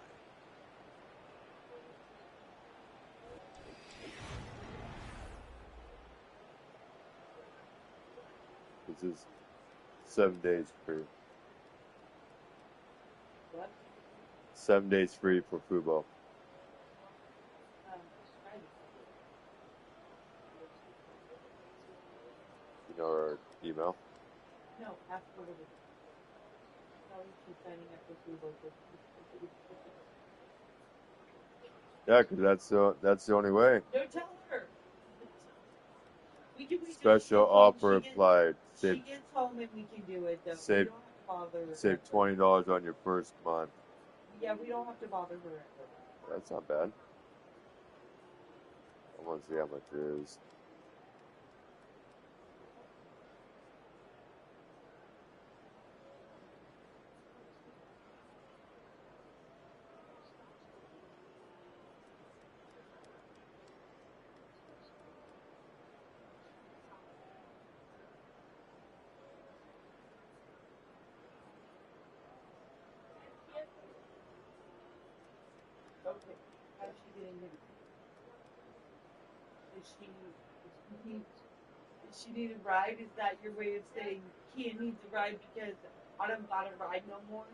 This is 7 days free. What? 7 days free for Fubo. You know her email? No, ask her what it is. Tell her she's signing up for Fubo. Yeah, because that's the only way. Don't tell her. We can wait till she Special gets home. offer applied. She gets home and we can do it. Though. Save- We don't have to bother her. Save $20 on your first month. Yeah, we don't have to bother her. That's not bad. I want to see how much it is. Okay. How's she getting in? Does she need a ride? Is that your way of saying Kia needs a ride because I don't got a ride no more?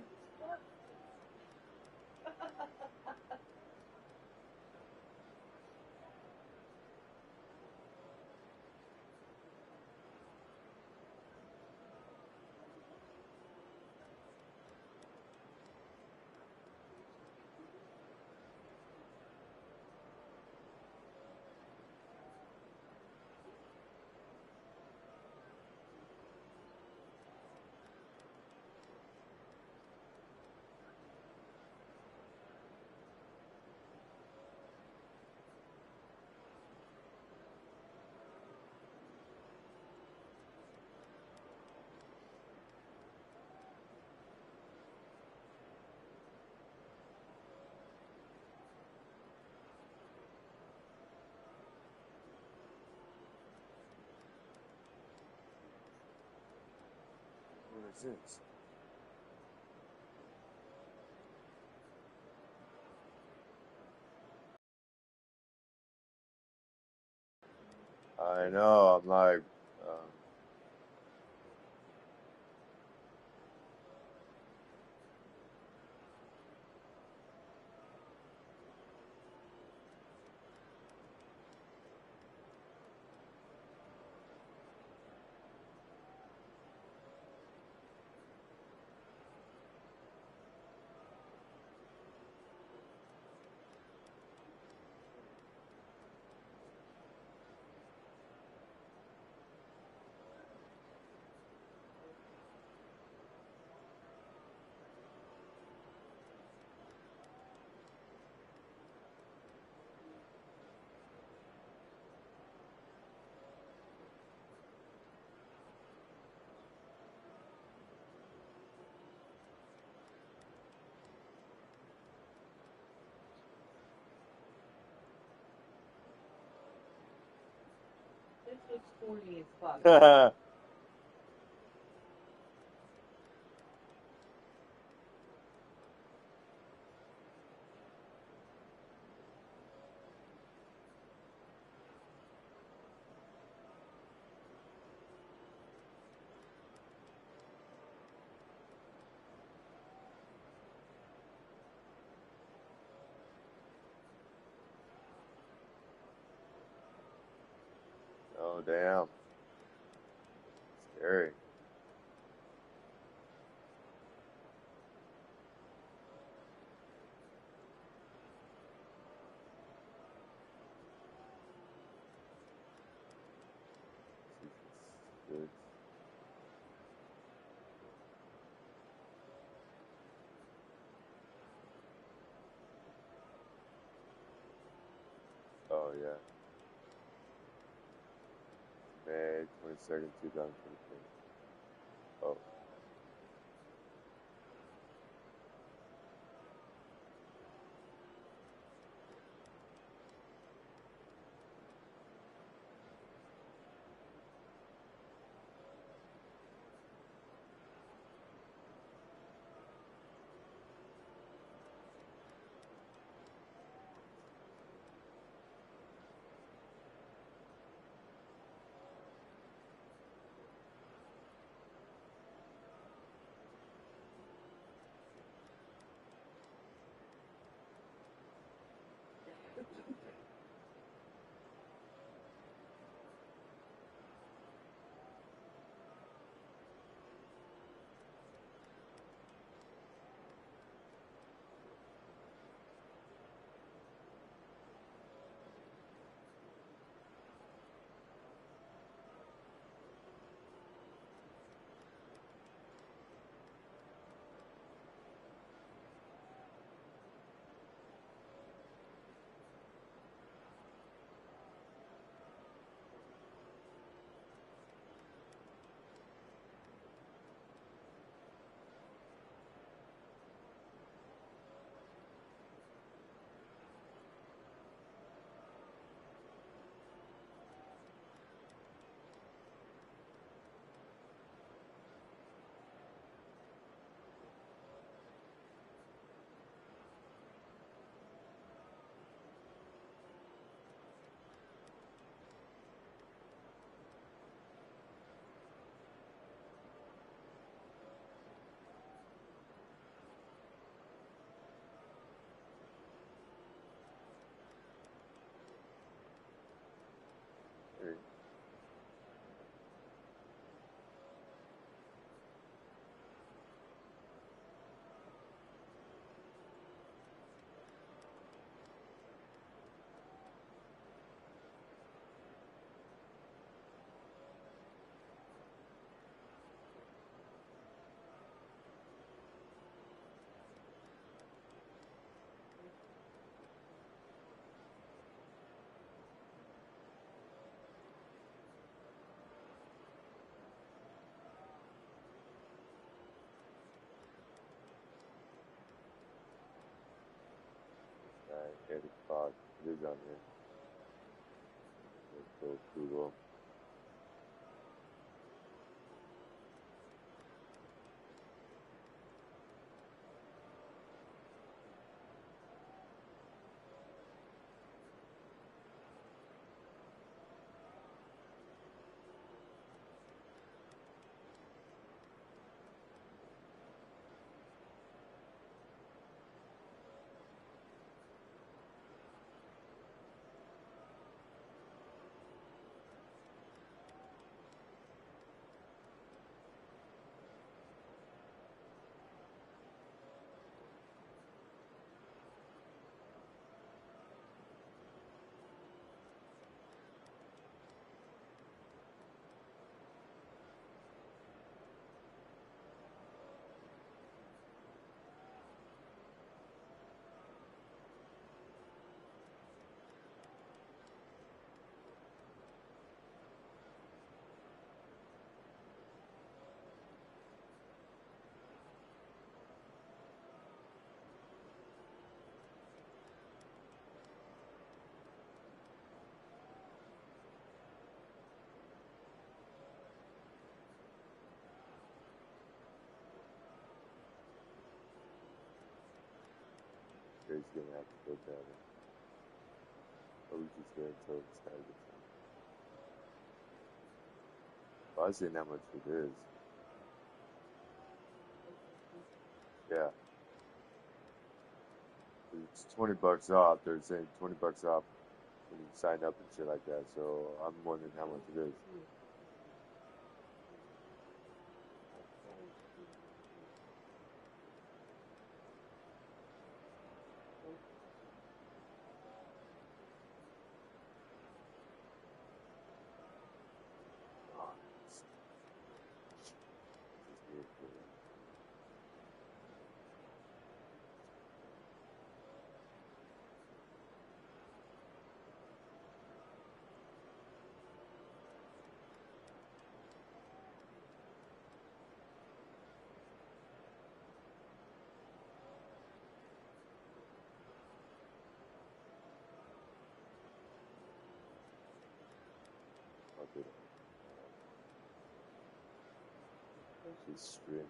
What is this? I know, I'm like, This looks corny as fuck. oh damn. Scary. Good. Oh yeah. May 22nd, 2023. Oh. Okay. Alright, 8 o'clock. It is on here. Let's go Google. He's gonna have to go down it. Or we just wait until this guy gets in. Well, I was saying how much it is. Yeah. It's $20 off. They're saying $20 off when you sign up and shit like that. So I'm wondering how much it is. She's streaming.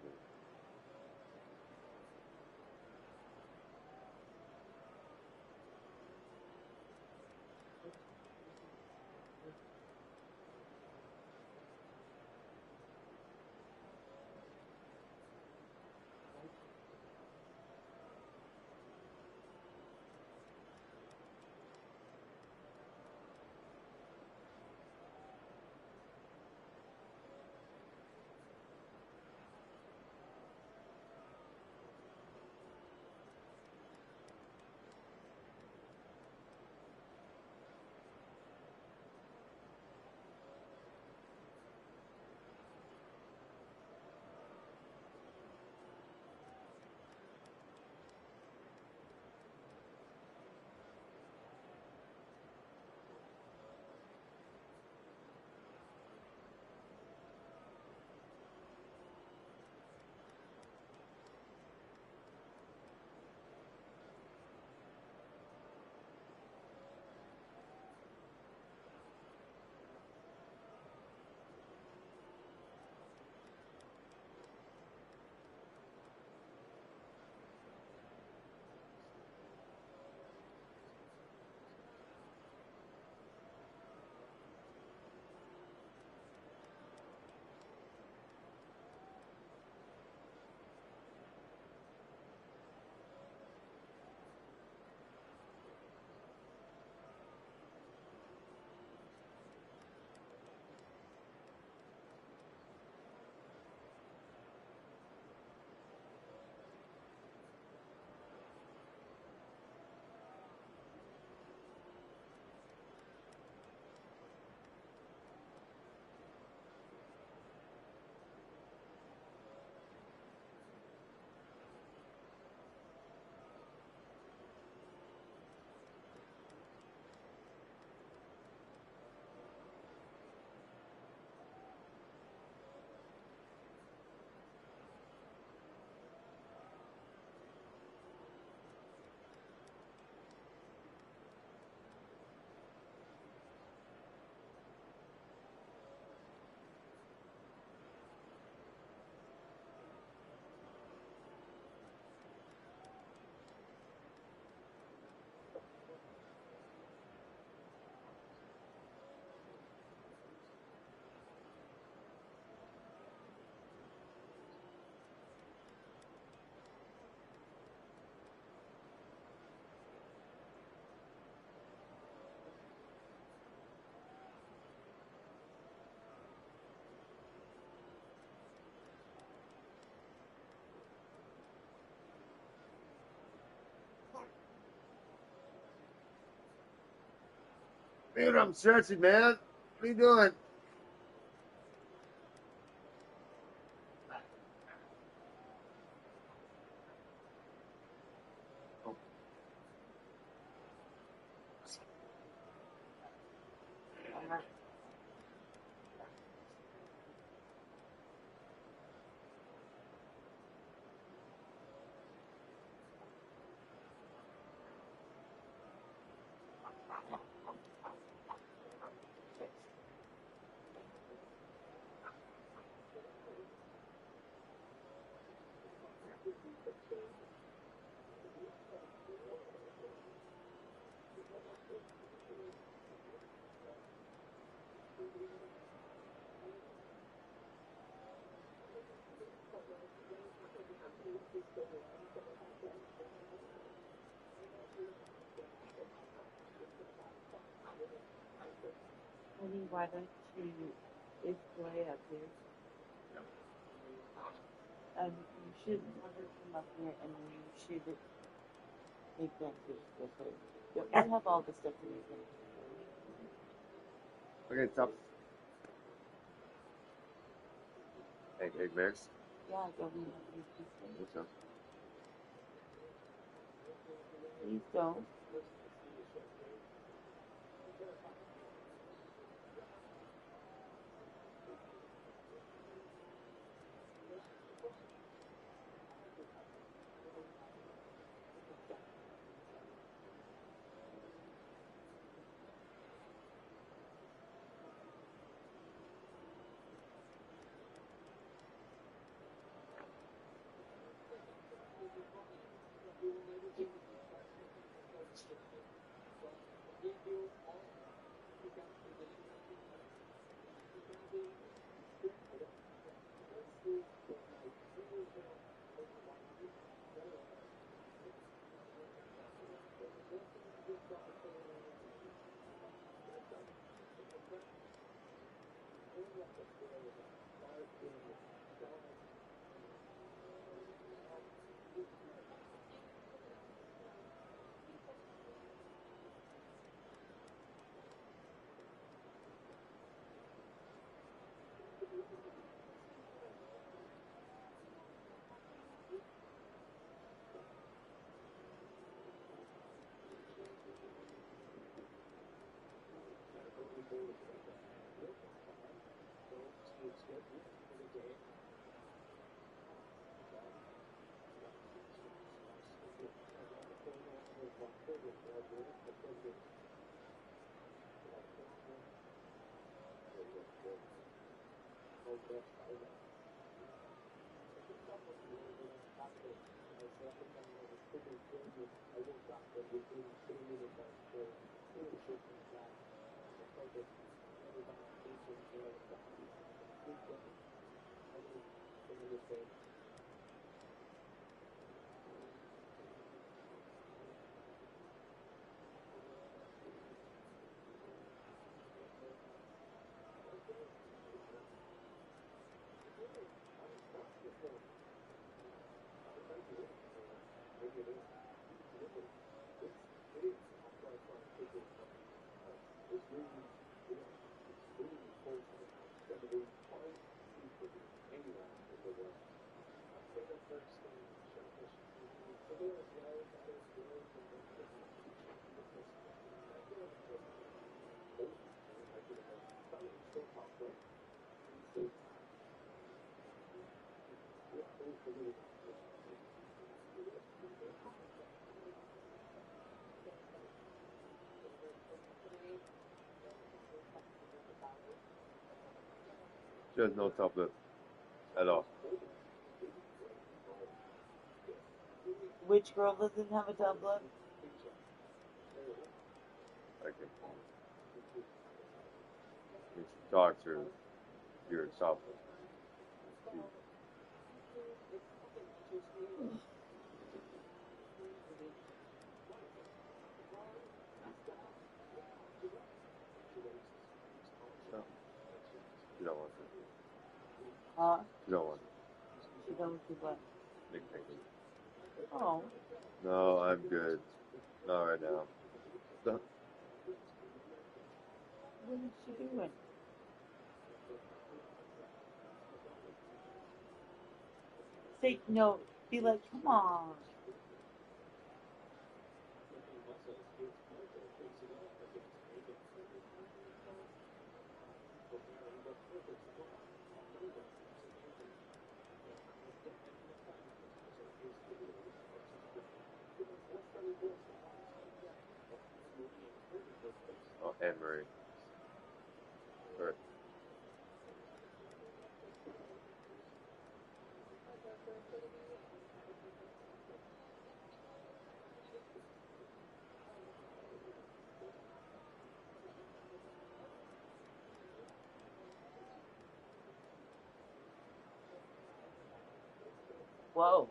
Dude, I'm stretching, man. What are you doing? Honey, why don't you is play up here? You should have her come up here and then you should make that fish with her. You'll have all the stuff in your thing. Okay, stop. Egg mix. Yeah, don't we have these pieces? What's up? Please don't. She has no top lip at all. Which girl doesn't have a top lip? Like when she talks, you're soft. You don't want to. Huh? You don't want to. She don't do what? Make penguin. Oh. No, I'm good. Not right now. What is she doing? Say no. Be like, come on. Oh, Anne Marie. Right. Whoa.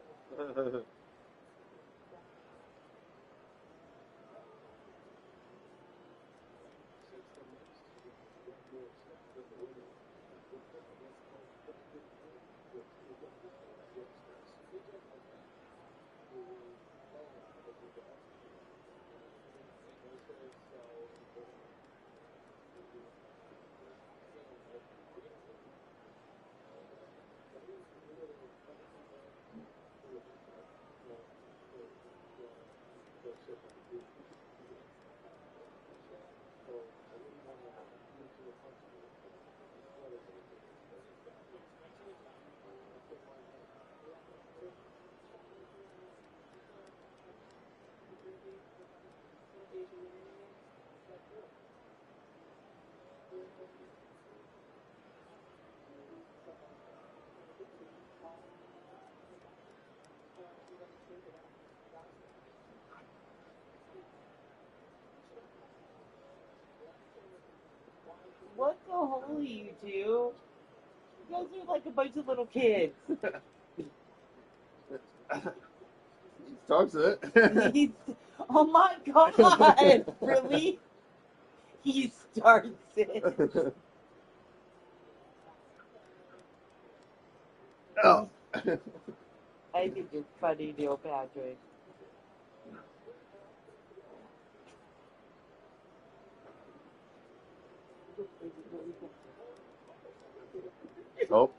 What the holy you two? You guys are like a bunch of little kids. Starts it. He's, oh my god, really? He starts it. Oh. I think you're funny, Neil Patrick. Oh.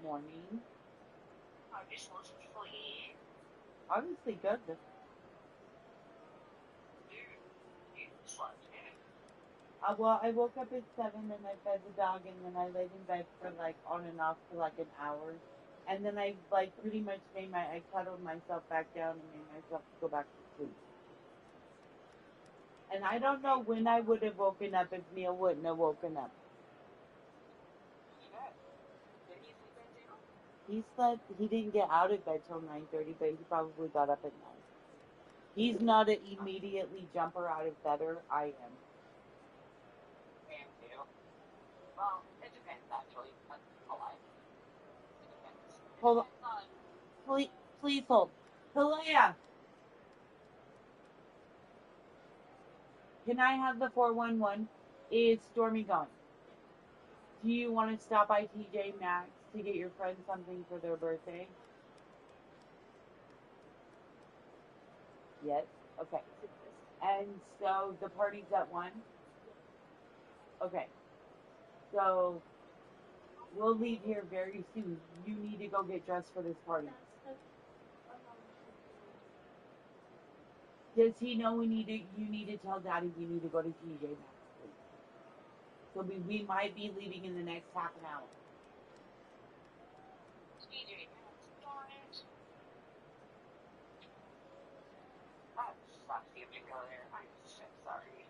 morning. I'm just supposed to sleep. Obviously good. Dude, you slept in. Well, I woke up at 7 and I fed the dog and then I laid in bed for like on and off for like an hour. And then I like pretty much I cuddled myself back down and made myself go back to sleep. And I don't know when I would have woken up if Neil wouldn't have woken up. Didn't you sleep in too? He slept, he didn't get out of bed till 9:30, but he probably got up at 9. He's not an immediately jumper out of bed, or I am. Man, too. Well, it depends, actually. That's a lie. It depends. Hold on. Depends on... Please hold. Hilea! Can I have the 411? Is Stormy gone? Do you want to stop by TJ Maxx to get your friends something for their birthday? Yes? Okay. And so the party's at 1? Okay. So we'll leave here very soon. You need to go get dressed for this party. Does he know you need to tell Daddy you need to go to TJ Maxx, please? So we might be leaving in the next half an hour. TJ Maxx, darn it. That sucks you have to go there. I'm so sorry.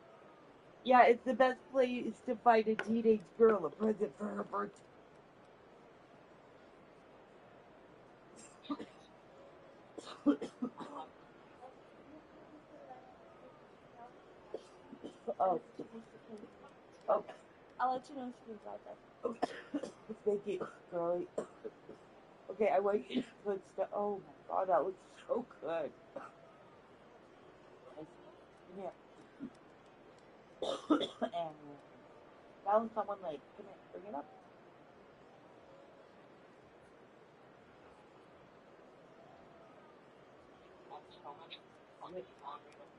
Yeah, it's the best place to find a teenage girl a present for her birthday. Oh. Oh. I'll let you know if she comes out there. Okay. Thank you, girlie. Okay, I want you to put stuff. Oh my god, that looks so good. Come here. And found someone like, come here, bring it up.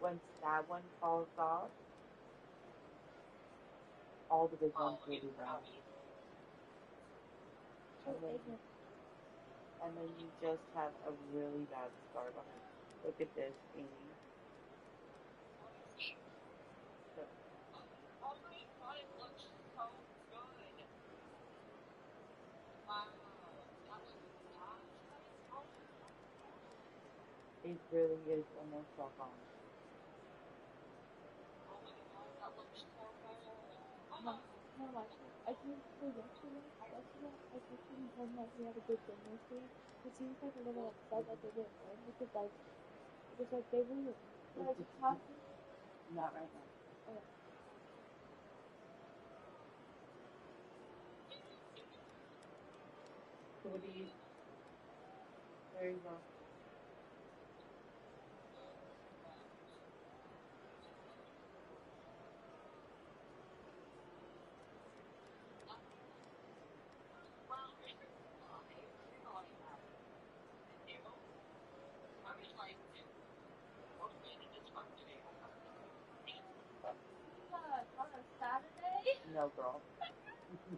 Once that one falls off, all the big ones will be brown. And then you just have a really bad scar behind it. Look at this, Amy. It really is almost all gone. No, actually, I think for yesterday, I texted him and told him that he had a good game yesterday. He seems like a little upset that they didn't win because it was like they were like talking. Not right now. Okay. So what do you? There you go. On a Saturday? No, girl.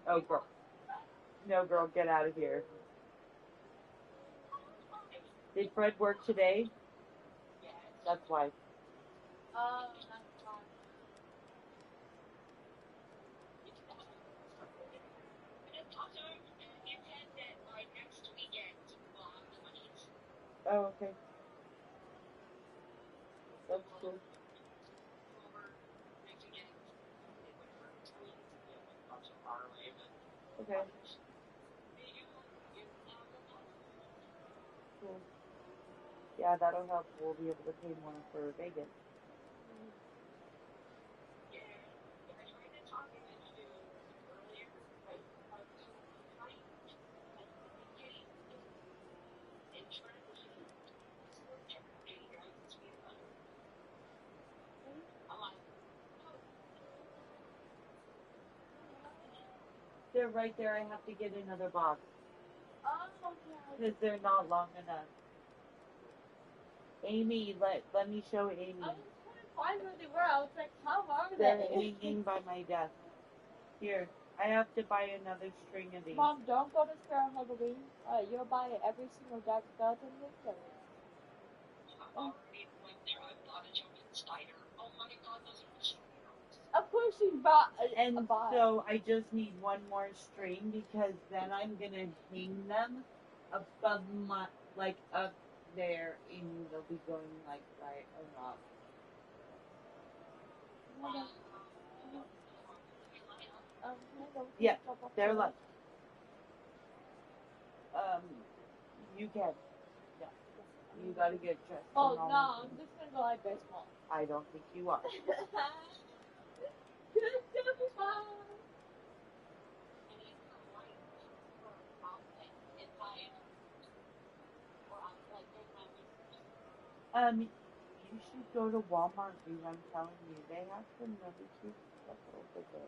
No, girl. No, girl, get out of here. Did Fred work today? That's why. That's fine. Oh, okay. That's cool. Okay. Cool. Yeah, that'll help. We'll be able to pay more for Vegas. They're right there. I have to get another box Oh, yeah. because they're not long enough. Amy, let me show Amy. I was trying to find where they were. I was like, how are They're they? hanging by my desk. Here, I have to buy another string of these. Mom, don't go to Fair on Halloween. You'll buy every single Jack Skeleton you kill it. Already went there. I bought a Joken Steiner. Oh my god, those are cute. Of course you bought And a bot. so I just need one more string because then I'm gonna hang them above my, like up there, and they'll be going like right along. Yeah, they're like, you can. Yeah. You gotta get dressed. Oh no, I'm just gonna go like baseball. I don't think you are. You should go to Walmart, dude. I'm telling you, they have some really cute stuff over there.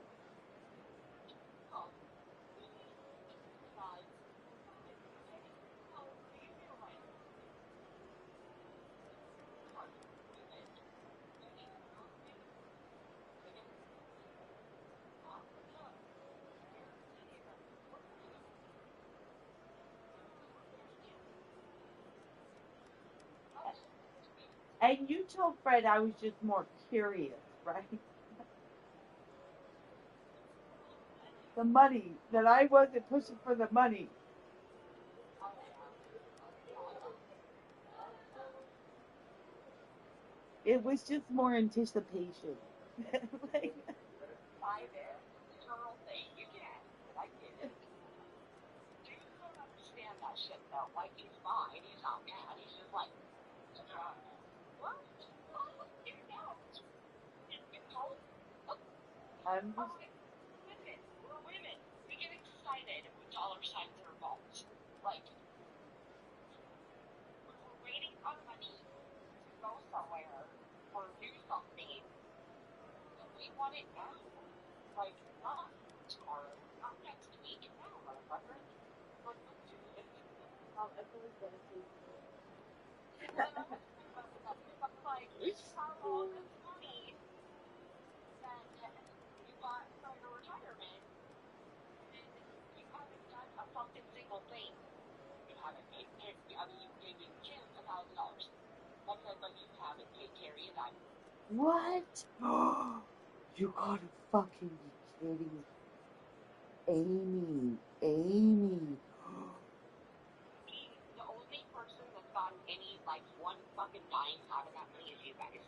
And you told Fred I was just more curious, right? The money, that I wasn't pushing for the money. It was just more anticipation. Like, Buy this. It's a real thing. You can. I get it. Dude don't understand that shit though. Like, he's fine. He's not mad. He's just like, what? You know. I'm just, Listen, we're women. We get excited when dollar signs are involved. Like, when we're waiting on money to go somewhere or do something, and we want it now. Like, not tomorrow, not next week, now, motherfucker. Like, let's do it. I always gonna see. Like, how long is money that you got from your retirement and you haven't done a fucking single thing? You haven't paid, I mean, you gave your kids $1,000. Okay, but you haven't paid Carrie a dime. what? You gotta fucking be kidding me. Amy. The only person that's gotten any, like, one fucking dime out of that money is you guys.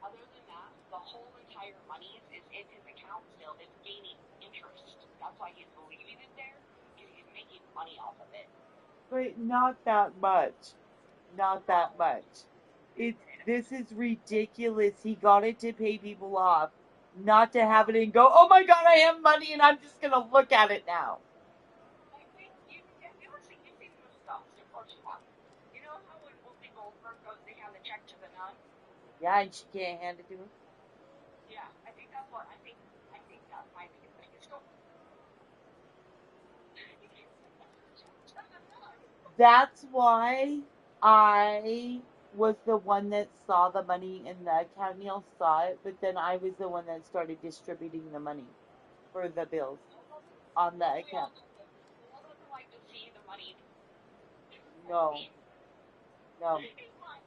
Other than that, the whole entire money is in his account still. It's gaining interest. That's why he's leaving it there, because he's making money off of it. But not that much. Not that much. This is ridiculous. He got it to pay people off, not to have it and go, oh my god, I have money and I'm just gonna look at it now. I think you've seen those stuff, of course you have. You know how when Whoopi Goldberg goes, they hand the check to the nun? Yeah, and she can't hand it to him. Yeah, I think that's what, I think that might be the thing. It's go. That's why I was the one that saw the money in the account. Neil saw it, but then I was the one that started distributing the money for the bills on the account. We all doesn't like to see the money. No. He's like,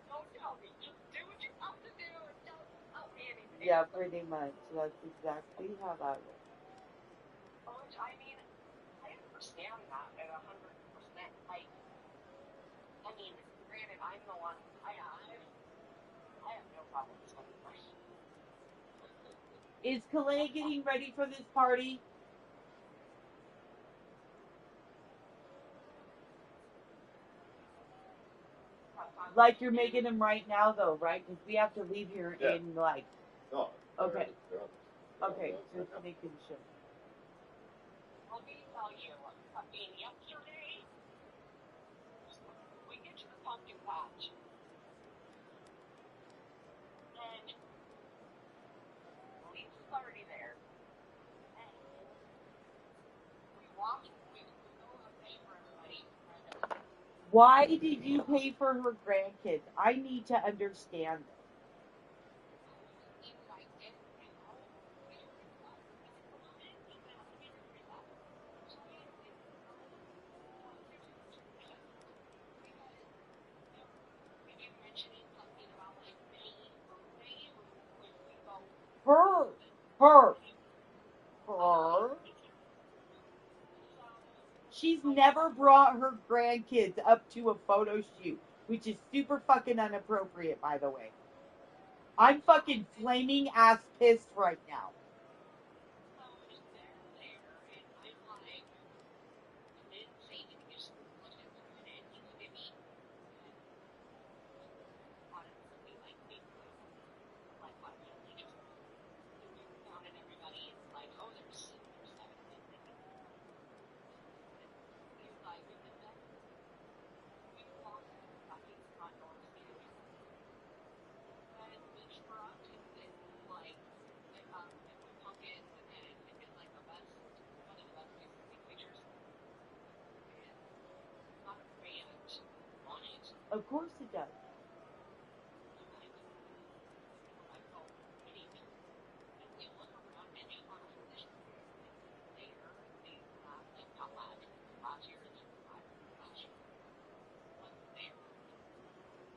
don't tell me. Just do what you have to do and don't tell me anything. Yeah, pretty much. That's exactly how that was. Which, I mean, I understand that at 100%. Like, I mean, granted, I'm the one, I have no problem with spending money. Is Kalei getting ready for this party? Like you're making him right now, though, right? Because we have to leave here in like. No. Okay. Okay, just making sure. Let me tell you, fucking yesterday, we get to the pumpkin patch, and Lisa's already there, and we walk, we go and pay for everybody. Why did you pay for her grandkids? I need to understand this. Her. She's never brought her grandkids up to a photo shoot, which is super fucking inappropriate, by the way. I'm fucking flaming ass pissed right now. Of course it does.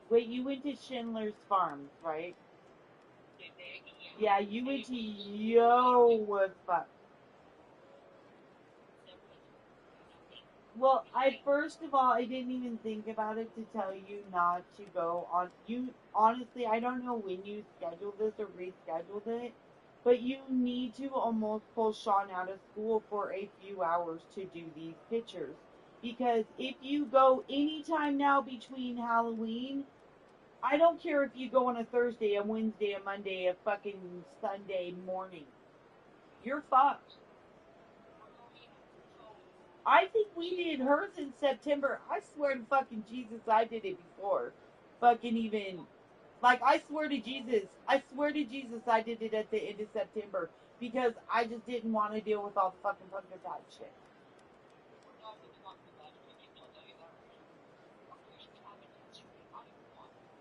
Wait, you went to Schindler's Farms, right? Yeah, you went to Yo fuck. Well, first of all, I didn't even think about it to tell you not to go on. You honestly, I don't know when you scheduled this or rescheduled it, but you need to almost pull Sean out of school for a few hours to do these pictures. Because if you go anytime now between Halloween, I don't care if you go on a Thursday, a Wednesday, a Monday, a fucking Sunday morning, you're fucked. I think we did hers in September. I swear to fucking Jesus, I did it before. Fucking even, like, I swear to Jesus, I did it at the end of September because I just didn't want to deal with all the fucking pumpkin patch shit.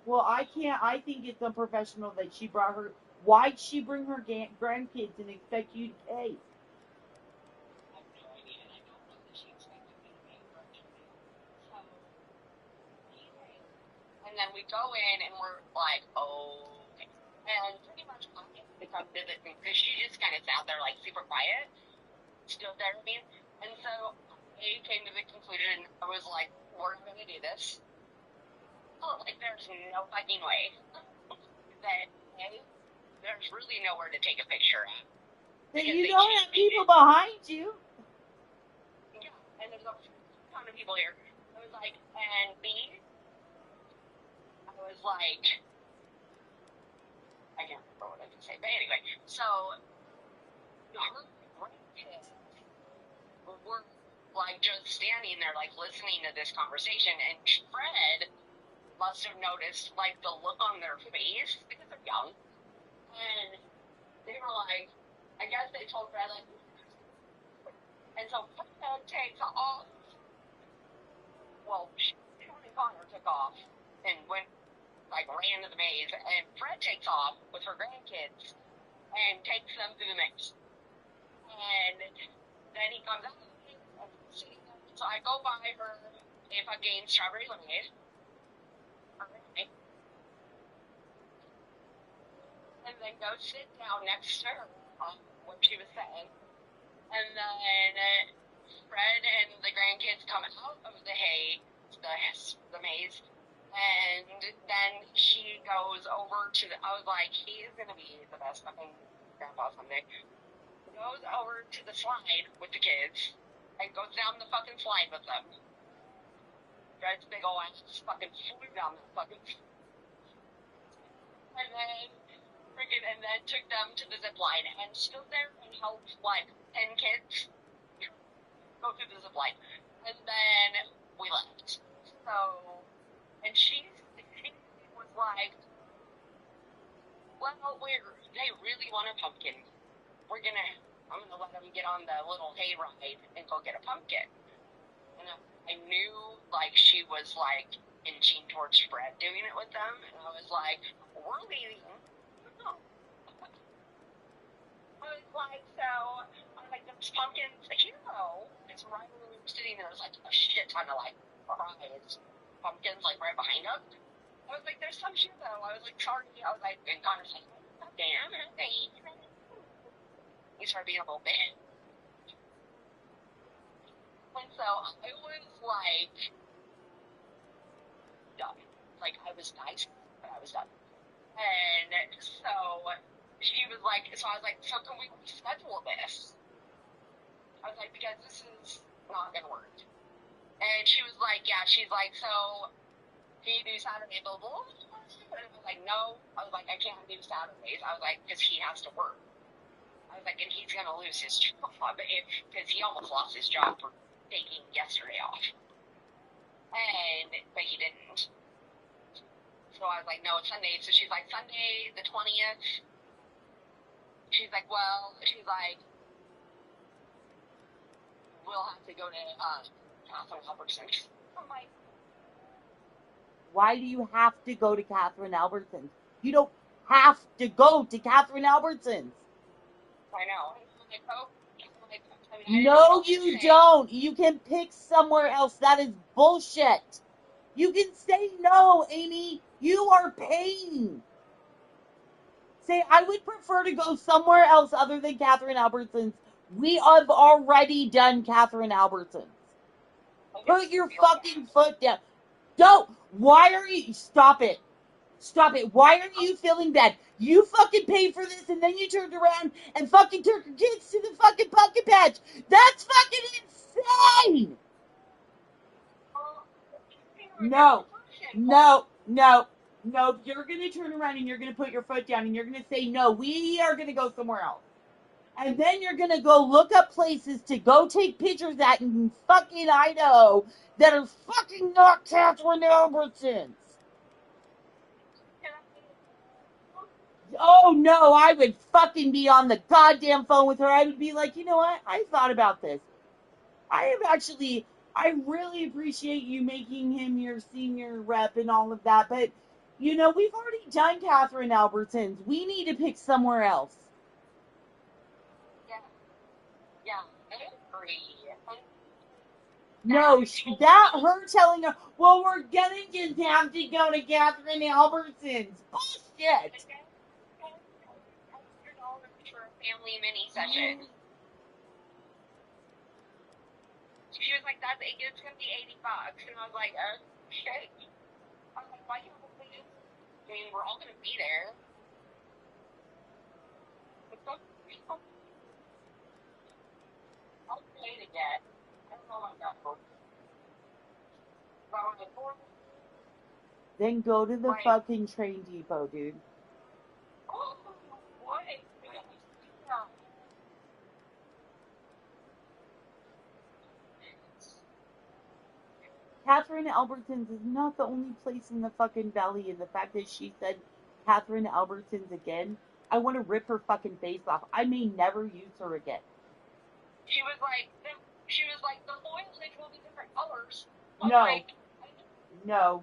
Well, I can't. I think it's unprofessional that she brought her. Why'd she bring her grandkids and expect you to pay? And then we go in and we're like, oh, okay. And pretty much to come visit me because she just kind of sat there like super quiet, still there with me. And so I came to the conclusion, I was like, we're going to do this. Oh, like there's no fucking way that there's really nowhere to take a picture at. That you don't have people behind you. Yeah, and there's a ton of people here. I was like, and B, I was like, I can't remember what I can say, but anyway, so her grandkids were like just standing there, like listening to this conversation, and Fred must have noticed like the look on their face because they're young, and they were like, I guess they told Fred like, and so Fred takes off. Well, Sean and Connor took off and went. Like ran to the maze, and Fred takes off with her grandkids and takes them through the maze. And then he comes out, so I go by her if I gain strawberry lemonade. Okay. And then go sit down next to her on what she was saying. And then Fred and the grandkids come out of the the maze. And then she goes over to I was like, he's going to be the best fucking grandpa someday. Goes over to the slide with the kids and goes down the fucking slide with them. Fred's big old ass fucking flew down the fucking and then took them to the zip line and stood there and helped like 10 kids go through the zip line. And then we left. So, and she was like, well, they really want a pumpkin. I'm gonna let them get on the little hay ride and go get a pumpkin. And I knew, like, she was, like, inching towards Fred doing it with them. And I was like, we're leaving. No. I was like, there's pumpkins here, though. It's right where we were sitting there. There's, like, a shit ton of, like, fries. Pumpkins, like, right behind us. I was like, there's some shit, though. I was like, sorry. I was like, and Connor's like, damn it. he started being a little bit. And so I was like, done. Like, I was nice, but I was done. And so she was like, so I was like, so can we reschedule this? I was like, because this is not going to work. And she was like, yeah, she's like, so can you do Saturday, blah, blah, blah. And I was like, no. I was like, I can't do Saturdays. I was like, because he has to work. I was like, and he's going to lose his job because he almost lost his job for taking yesterday off. But he didn't. So I was like, no, it's Sunday. So she's like, Sunday the 20th. She's like, well, she's like, we'll have to go to Catherine Albertson's. I'm like, why do you have to go to Catherine Albertson's? You don't have to go to Catherine Albertson's. I know. I'm like, oh. I mean, no, you don't. You can pick somewhere else. That is bullshit. You can say no, Amy. You are paying. Say, I would prefer to go somewhere else other than Catherine Albertson's. We have already done Catherine Albertson's. Put your fucking foot down. Don't. Why are you... Stop it. Stop it. Why are you feeling bad? You fucking paid for this and then you turned around and fucking took your kids to the fucking pumpkin patch. That's fucking insane. No. No. No. No. You're going to turn around and you're going to put your foot down and you're going to say, no, we are going to go somewhere else. And then you're going to go look up places to go take pictures at in fucking Idaho that are fucking not Catherine Albertson's. Oh, no, I would fucking be on the goddamn phone with her. I would be like, you know what? I thought about this. I really appreciate you making him your senior rep and all of that. But, you know, we've already done Catherine Albertson's. We need to pick somewhere else. Yeah, I agree. No, her telling her, well, we're gonna just have to go to Catherine Albertson's. Bullshit. $100 for a family mini session. She was like, it's gonna be $80. And I was like, okay. I was like, why can't we please? I mean, we're all gonna be there. I'll pay to get. I don't know what I got for. Then go to the fucking train depot, dude. Oh, what? Catherine Albertson's is not the only place in the fucking valley, and the fact that she said Catherine Albertson's again, I want to rip her fucking face off. I may never use her again. She was like, the foliage will be different colors. No.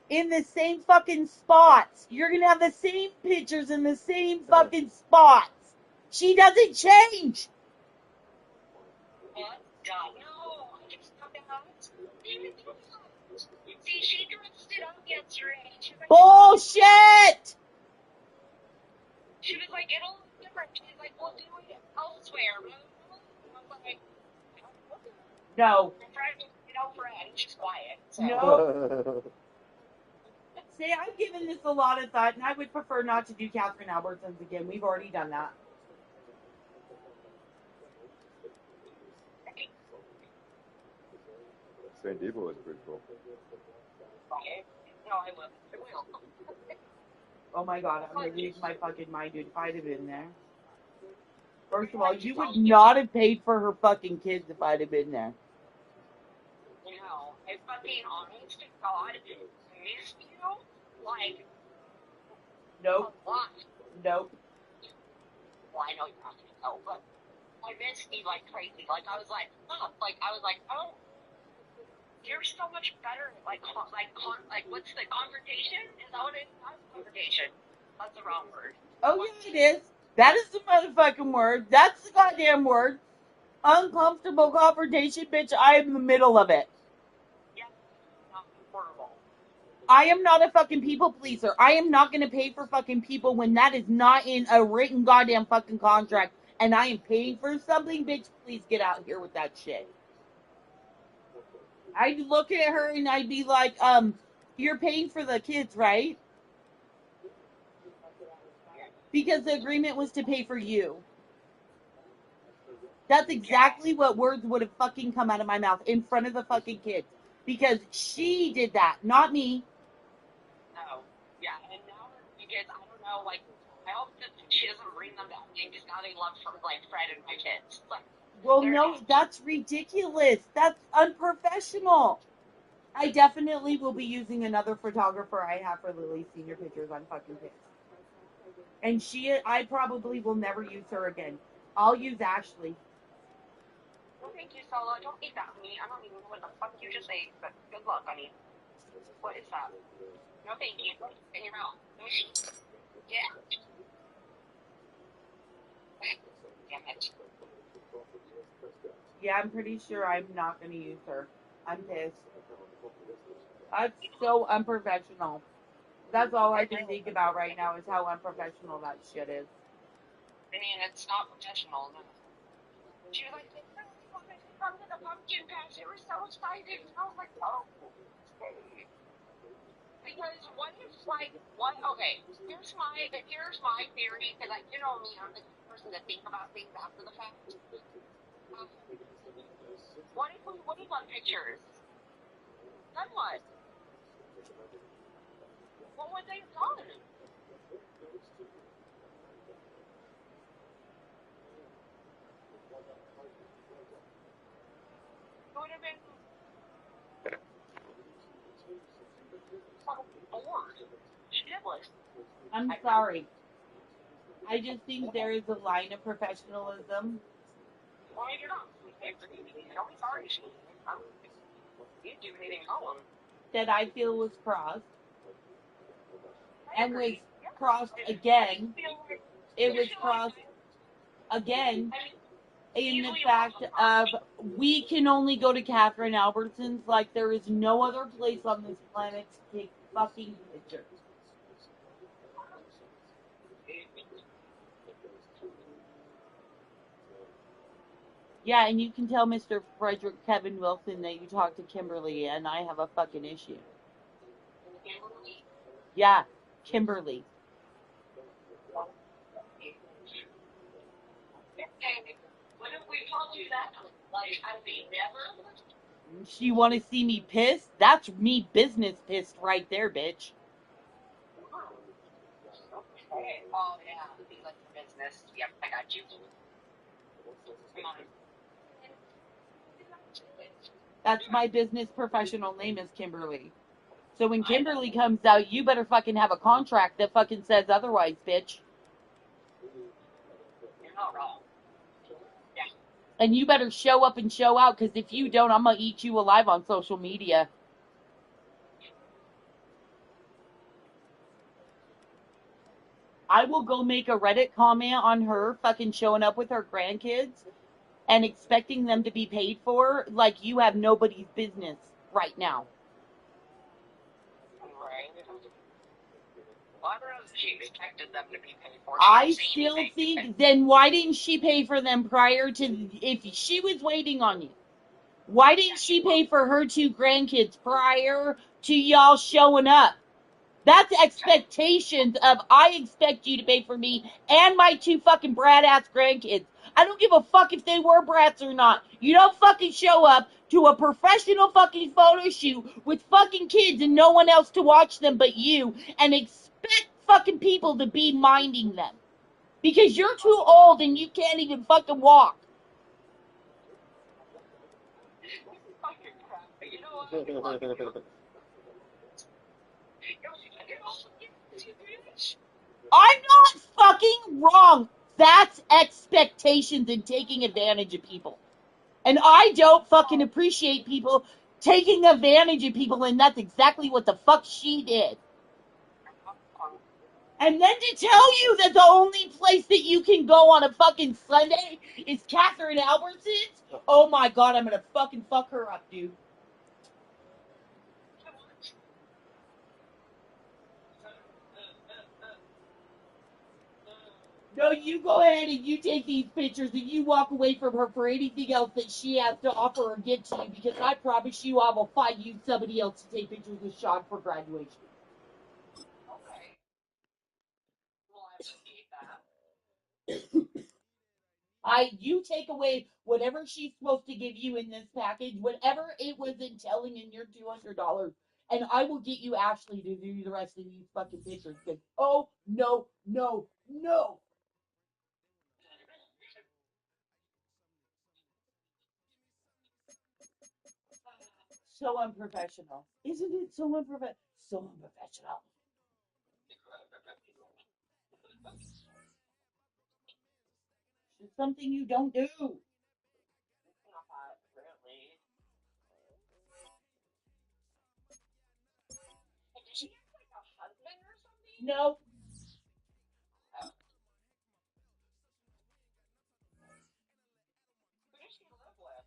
In the same fucking spots. You're gonna have the same pictures in the same fucking spots. She doesn't change. What? No, I just thought that. See, she dressed it up yesterday. She was like, bullshit! She was like, it'll look different. She's like, we'll do it elsewhere. And I was like, no. Fred, she's quiet. So. No. See, I've given this a lot of thought, and I would prefer not to do Catherine Albertson's again. We've already done that. San Diego was pretty cool. Okay. No, I will. Oh my god, I'm gonna lose my fucking mind, dude. If I'd have been there. First of all, you would not have paid for her fucking kids if I'd have been there. No, if I'm being honest to God, missed you, like, nope. A lot. Nope. Well, I know you're not gonna know, but I missed you like crazy. Like, I was like, oh, you're so much better. Like, what's the confrontation? Is that what it is? Not confrontation. That's the wrong word. Oh, yeah, it is. That is the motherfucking word. That's the goddamn word. Uncomfortable confrontation, bitch. I am in the middle of it. Yeah, not horrible. I am not a fucking people pleaser. I am not gonna pay for fucking people when that is not in a written goddamn fucking contract. And I am paying for something, bitch. Please get out here with that shit. I'd look at her and I'd be like, you're paying for the kids, right? Because the agreement was to pay for you. That's exactly what words would have fucking come out of my mouth in front of the fucking kids. Because she did that, not me. No. Yeah, and now because I don't know, like, I hope that she doesn't bring them down because now they love from like Fred and my kids. Like, well, no, that's ridiculous. That's unprofessional. I definitely will be using another photographer I have for Lily's senior pictures. I'm fucking pissed. And I probably will never use her again. I'll use Ashley. No, thank you, Solo. Don't eat that, honey. I don't even know what the fuck you just ate, but good luck, honey. What is that? No, thank you. In your mouth. Yeah. Damn it. Yeah, I'm pretty sure I'm not going to use her. I'm pissed. That's so unprofessional. That's all I can think about right now is how unprofessional that shit is. I mean, it's not professional. No. She was like, they really wanted to come to the pumpkin patch. They were so excited. And I was like, oh. Because what if, like, okay, here's my theory, because, like, you know me, I'm the person to think about things after the fact. What if we waited on pictures? Then what? What would they have done? It would have been bored. Shitless. I'm sorry. I just think there is a line of professionalism. Why you're not? Don't be sorry. You didn't do anything wrong. That I feel was crossed. And was crossed again. It was crossed again in the fact of we can only go to Catherine Albertson's like there is no other place on this planet to take fucking pictures. Yeah, and you can tell Mr. Frederick Kevin Wilson that you talked to Kimberly and I have a fucking issue. Kimberly? Yeah, Kimberly. What if we told you that? Like, I mean, never? You want to see me pissed? That's me business pissed right there, bitch. Okay. Oh, yeah. Things like the business. Yep, I got you. Come on. That's my business professional name is Kimberly. So when Kimberly comes out, you better fucking have a contract that fucking says otherwise, bitch. You're not wrong. Yeah. And you better show up and show out, because if you don't, I'm going to eat you alive on social media. I will go make a Reddit comment on her fucking showing up with her grandkids and expecting them to be paid for like you have nobody's business right now. Right. Well, I don't know if she expected them to be paid for. I still think, then why didn't she pay for them prior to, if she was waiting on you? Why didn't she pay for her 2 grandkids prior to y'all showing up? That's expectations of, I expect you to pay for me and my 2 fucking brat-ass grandkids. I don't give a fuck if they were brats or not. You don't fucking show up to a professional fucking photo shoot with fucking kids and no one else to watch them but you and expect fucking people to be minding them. Because you're too old and you can't even fucking walk. You know what? I'm not fucking wrong. That's expectations and taking advantage of people. And I don't fucking appreciate people taking advantage of people, and that's exactly what the fuck she did. And then to tell you that the only place that you can go on a fucking Sunday is Catherine Albertson's? Oh my god, I'm gonna fucking fuck her up, dude. No, you go ahead and you take these pictures and you walk away from her for anything else that she has to offer or get to you, because I promise you I will find you somebody else to take pictures with Sean for graduation. Okay. Well, I appreciate that. You take away whatever she's supposed to give you in this package, whatever it was entailing in your $200, and I will get you Ashley to do the rest of these fucking pictures. Because oh no, no, no. So unprofessional. Isn't it so unprofessional? So unprofessional. It's something you don't do. Not really. Did she have like a husband or something? No. Who does she live with?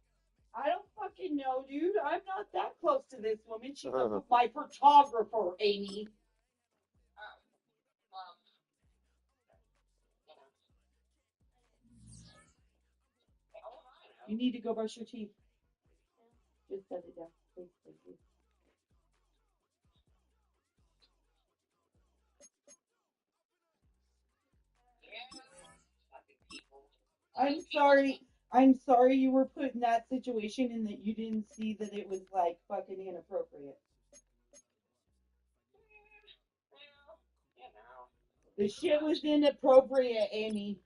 I don't fucking know, dude. I'm not that close to this woman. She's my photographer, Amy. Well, You need to go brush your teeth. Just set it down, please. Thank you. I'm sorry. I'm sorry you were put in that situation and that you didn't see that it was like fucking inappropriate. The shit was inappropriate, Amy.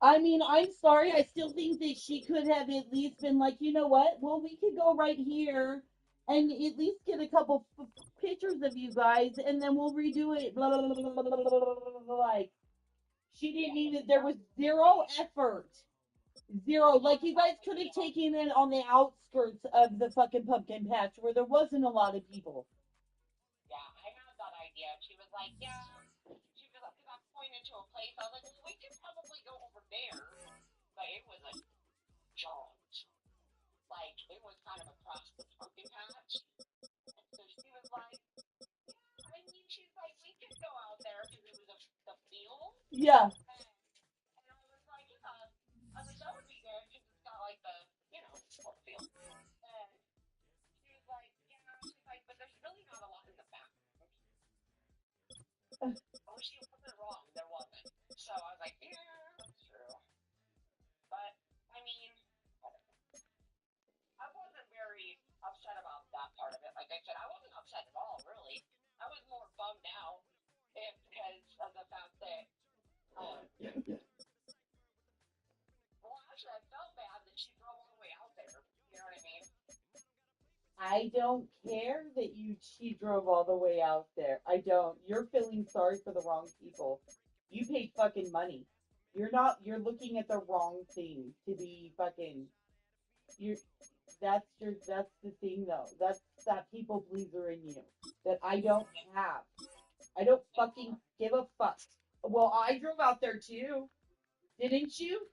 I mean, I'm sorry. I still think that she could have at least been like, you know what? Well, we could go right here and at least get a couple pictures of you guys, and then we'll redo it. Blah, blah, blah, blah, blah, blah, blah. Like, she didn't even. There was zero effort. Zero. Like, you guys could have taken it on the outskirts of the fucking pumpkin patch where there wasn't a lot of people. Yeah, I had that idea. She was like, yeah. She was like, because I'm pointing to a place. I was like, well, we could probably go over there. But it was a jaunt. Like, it was kind of across the pumpkin patch. And so she was like, yeah, I mean, she's like, we could go out there because it was the field. Yeah. And I was like, yeah. I was like, that would be good because it's got like the, field. And she was like, yeah. She's like, but there's really not a lot in the back. Oh, she wasn't wrong. There wasn't. So I was like, yeah, that's true. But, I mean, I wasn't very upset about that part of it. Like I said, I wasn't upset at all, really. I was more bummed out because of the fact that, well, actually, I felt bad that she drove all the way out there. You know what I mean? I don't care that she drove all the way out there. I don't. You're feeling sorry for the wrong people. You paid fucking money. You're looking at the wrong thing to be fucking, that's the thing though. That's that people pleaser in you that I don't have. I don't fucking give a fuck. Well, I drove out there too. Didn't you?